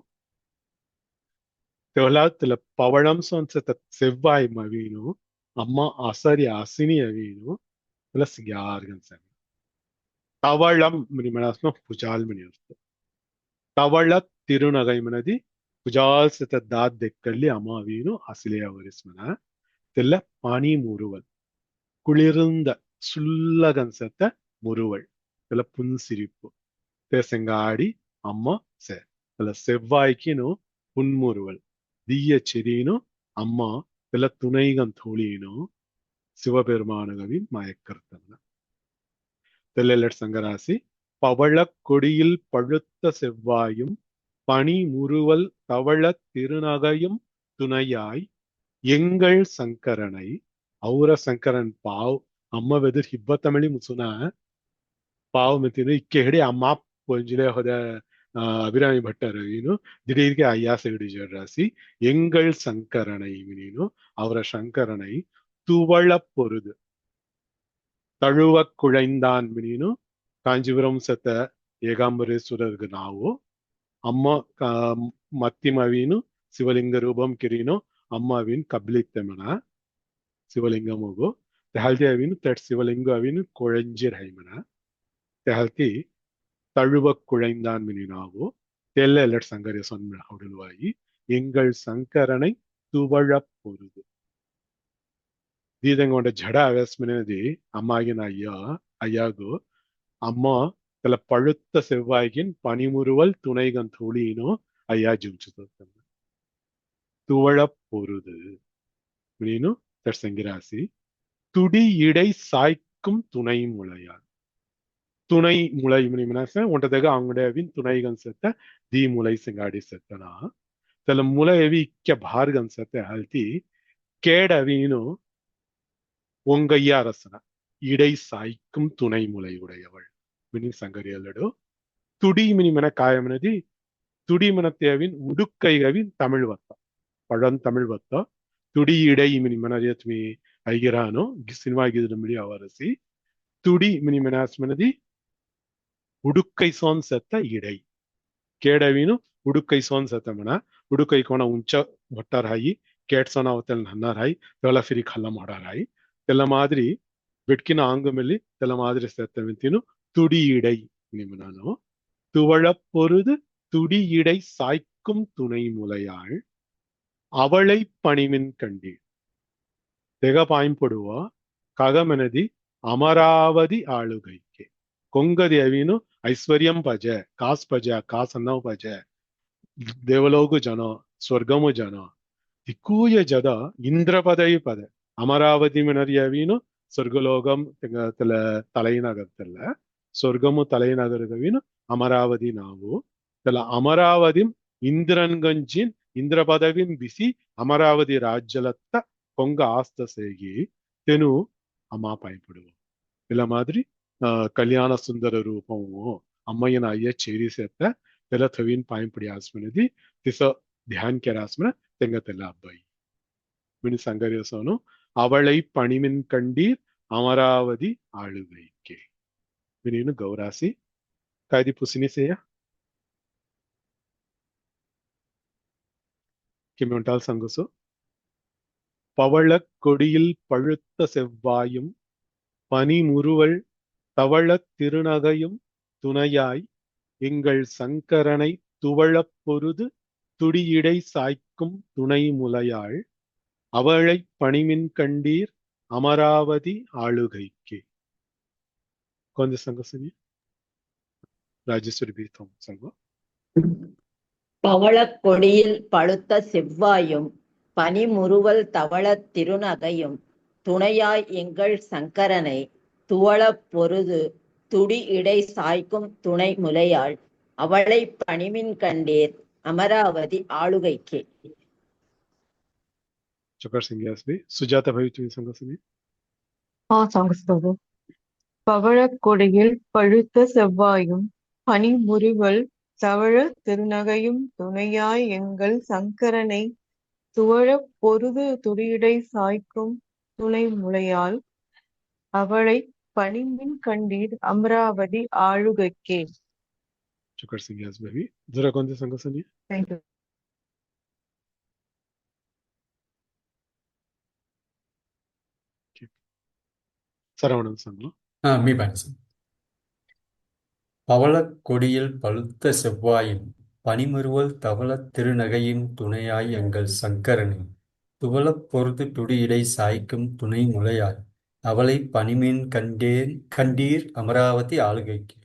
தெவலாத்துல பவளம் சோன் செத்த செவ்வாய் மவீனு அம்மா அசரி அசினி அவீனு தெல்ல சிங்கார்கன் செமன தவளம் மினி மனஸ்னோ புஜால் மினி அர்த்த தவள திருநகை மனதி புஜால் செத்த தாத் தெக்கள்ளி அம்மாவீனு அசிலே அவரிஸ்மன தெல்ல பனி முறுவல் குளிர்ந்த சுல்லகன் செத்த முறுவல் தெல்ல புன்சிரிப்பு தேசங்காடி அம்மா சே தெல்ல செவ்வாய்க்கினு புன்முறுவல் தீய செடினு அம்மா தெல்ல துணைகன் தோழினு சிவபெருமானகவின் மயக்கர்த்தன தெல்லெல்லட் சங்கராசி பவளக் கொடியில் பழுத்த செவ்வாயும் பனி முறுவல் தவள திருநகையும் துணையாய் எங்கள் சங்கரனை ಔರ ಸಂಕರನ್ ಪಾವ್ ಅಮ್ಮ ವೆದರ್ ಹಿಬ್ಬ ತಮಿಳಿ ಮುಸುನ ಪಾವ್ ಮೆತಿನು ಇಕ್ಕೆ ಹಿಡಿ ಅಮ್ಮ ಪೊಂಜಿಲೆ ಹೋದ ಅಭಿರಾಮಿ ಭಟ್ಟರು ಏನು ದಿಢೀರ್ಗೆ ಅಯ್ಯಾಸ ಹಿಡಿ ರಾಸಿ ಎಂಗಳ್ ಸಂಕರಣೈ ನೀನು ಅವರ ಶಂಕರனை துவள பொருது தழுவ குழைந்தான் நீನು காஞ்சிபுரம் செத்த ஏகாம்பரேஸ்வரருக்கு ನಾವು ಅಮ್ಮ ಮತ್ತಿಮವೀನು ಶಿವಲಿಂಗ ರೂಪಂ ಕಿರೀನು ಅಮ್ಮವಿನ್ ಕಬ್ಲಿತ್ತೆಮನ ಶಿವಲಿಂಗಮಗು ತೆಹಲ್ತಿ ಅವಿನು ತಟ್ ಶಿವಲಿಂಗ ಅವಿನು ಕೊಳಂಜಿರ್ ಹೈಮನ ತೆಹಲ್ತಿ தழுவ குழைந்தான் மினினாவோ தெல்ல எல்லட் சங்கரிய சொன்ன ஹவுடல்வாயி எங்கள் சங்கரனை துவள பொருது ದೀದಂಗೊಂಡ ಜಡ ಅವೇಸ್ಮನೆದಿ ಅಮ್ಮಾಗಿನ ಅಯ್ಯಾಗು ಅಮ್ಮ ತಲ ಪಳುತ್ತ ಸೆವ್ವಾಯಿಗಿನ್ ಪನಿಮುರುವಲ್ துணைகன் தோழினோ ஐயா ஜிம்சுதம் துவள பொருது மீனு தர்சங்கிராசி துடி இடை சாய்க்கும் துணை முளையால் துணை முளை மினிமனாச ஒன்றதாக அவங்களுடைய துணைகன் செத்த ದಿ ಮುಲೈ ಸಿಂಗಾಡಿ ಸೆತ್ತನ ತಲ ಮುಲಯವಿ ಇಕ್ಕ ಭಾರ್ಗನ್ ಸೆತ್ತ ಹಲ್ತಿ கேடவீனு ஒங்கையாரசன இடை சாய்க்கும் துணை முலை உடையவள் மினி சங்கரியல்லடு துடி மினிமன காயமனதி துடிமனத்தேவின் உடுக்கைகவின் தமிழ் வத்த பழம் தமிழ் வத்த துடி இடை மினிமனரியத்மி ஐகிரானோ ಸಿನಿಮಾ ಗಿದ್ರಮಿಡಿ ಅವರಸಿ ತುಡಿ ಮಿನಿಮನಾಸ್ಮನದಿ ಉಡುಕ್ಕೈ ಸೋನ್ ಸೆತ್ತ ಇಡೈ ಕೇಡವೀನು ಉಡುಕ್ಕೈ ಸೋನ್ ಸೆತ್ತಮನ ಉಡುಕ್ಕೈ ಕೋಣ ಉಂಚ ಹೊಟ್ಟಾರ್ ಹಾಯಿ ಕೇಟ್ ಸೋನ ಅವತೆಲ್ ನನ್ನಾರ್ ಹಾಯಿ ತೋಲ ಫಿರಿ ಖಲ್ಲಂ ಹೊಡಾರ್ ಹಾಯಿ తెల్ల మాదిరి వెట్కిన ఆంగమెల్లి తెల్ల మాదిరి செத்தவன் துடி இடை நிமினானோ துவளப் பொருது துடி இடை சாய்க்கும் துணை முலையாள் அவளை பணிமின் கண்டீர் తెగ పాయింపొడువ కగమనది అమరావతి ఆళుగైకే కొంగదేవిను ఐశ్వర్యం పజ కాస్ అన్నవు పజ దేవలోకు జన స్వర్గము జన திக்கூய ஜத இந்திரபதவி பத அமராவதி மினரியவீனு சொர்க்கலோகம் தலைநகரத்துல சொர்க்கமு தலைநகரவினு ಅಮರಾವತಿ ನಾವು ತಲ ಅಮರಾವತಿ ಇಂದ್ರನ್ಗಂಜಿನ್ ಇಂದ್ರ ಪದವಿನ್ ಬಿಸಿ ಅಮರಾವತಿ ರಾಜ್ಯಲತ್ತ కొంగ ఆస్త సేగి తెను అమ్మా పైపడువు ఇలా మాదిరి కళ్యాణ సుందర రూపము అమ్మయ్యన అయ్య చేరి సేత తెల థవిన్ పాయింపడి ఆస్మనది తిస ధ్యాన్ కెరాస్మన తెంగ తెల్ల అబ్బాయి మిని సంగర్యసోను అవళై పణిమిన్ కండీర్ అమరావతి ఆళుగైకే మినిను గౌరాసి కాది పుసినిసేయ కిమెంటాల్ సంగసో பவளக் கொடியில் பழுத்த செவ்வாயும் பனிமுறுவல் தவளத் திருநகையும் துணையாய் எங்கள் சங்கரனை துவளப் பொருது துடியிடை சாய்க்கும் துணை முலையாள் அவளைப் பணிமின் கண்டீர் அமராவதி ஆளுகைக்கே. கொஞ்சம் சங்கசனி ராஜேஸ்வரி பீத்தம் சங்கம். பவளக் கொடியில் பழுத்த செவ்வாயும் பனிமுறுவல் தவளத் திருநகையும் துணையாய் எங்கள் சங்கரனை துவளப் பொருது துடி இடை சாய்க்கும் துணை முலையாள் அவளை பணிமின் கண்டீர் அமராவதி ஆளுகைக்கே. சுகர் சிங் யாஸ்பி சுஜாதா பவித்வி சங்கசனி. சங்கஸ்தோது. பவழக் கொடியில் பழுத்த செவ்வாயும் பனிமுறுவல் தவழத் திருநகையும் துணையாய் எங்கள் சங்கரனை துவழப் பொருது துடியிடை சாய்க்கும் துணை முலையாள் அவளை பணிமின் கண்டீர் அமராவதி ஆளுகைக்கே. சுகர் சிங் யாஸ்பி ஜரா கொஞ்சம் சங்கசனி. தேங்க்யூ. சரவணன் சங்கம். மீ பானசன். பவளக் கொடியில் பழுத்த செவ்வாயும் பனிமுறுவல் தவளத் திருநகையும் துணையாய் எங்கள் சங்கரனை துவளப் பொருது துடியிடை சாய்க்கும் துணை முலையாள் அவளை பணிமின் கண்டீர் அமராவதி ஆளுகைக்கு.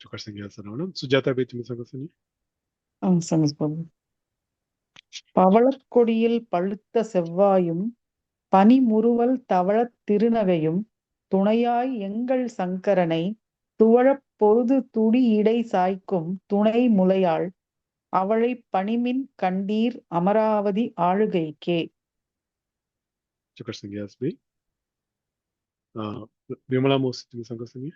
சுகர் சிங் சரவணன். சுஜாதா பவித்வி சங்கசனி. சங்கஸ்போது. பவளக் கொடியில் பழுத்த செவ்வாயும் பனிமுறுவல் தவளத் திருநகையும் துணையாய் எங்கள் சங்கரனை துவழப் பொருது துடி இடை சாய்க்கும் துணை முலையாள் அவளை பணிமின் கண்டீர் அமராவதி ஆளுகைக்கே. சுகர் சிங் யாஸ்பி விமலா மோசித்வி சங்கசனி.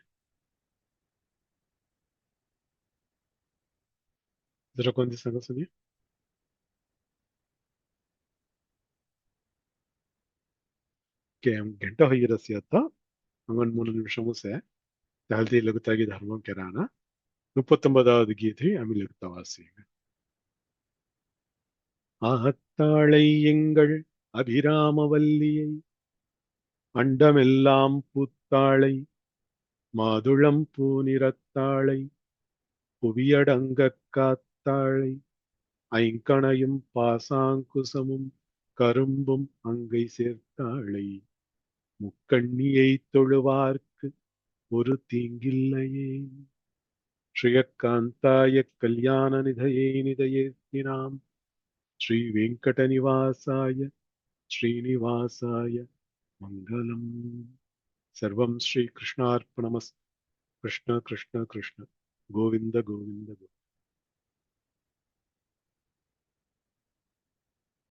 ஜரா கொஞ்சம் சங்கசனி. గంట హయ్యరస్యత అంగన్ 3 నిమిషము సే தாழ்த்தி லகுத்தாகி தர்மம் கெரானா 39வது கீதை அமிலகுத்தவாசிங்க. ஆத்தாளை எங்கள் அபிராமவல்லியை அண்டமெல்லாம் பூத்தாளை மாதுளம் பூநிறத்தாளை புவியடங்க காத்தாளை ஐங்கணையும் பாசாங்குசமும் கரும்பும் அங்கை சேர்த்தாளை முக்கண்ணியை தொழுவார்க்கு ஒரு தீங்கில்லையே. ஸ்ரீயக்காந்தாய கல்யாண நிதயே நிதயேத்தினாம் ஸ்ரீ வெங்கடநிவாசாய ஸ்ரீனிவாசாய மங்களம். சர்வம் ஸ்ரீ கிருஷ்ணார்ப்பணமஸ்து. கிருஷ்ண கிருஷ்ண கிருஷ்ண கோவிந்த கோவிந்த கோவிந்த.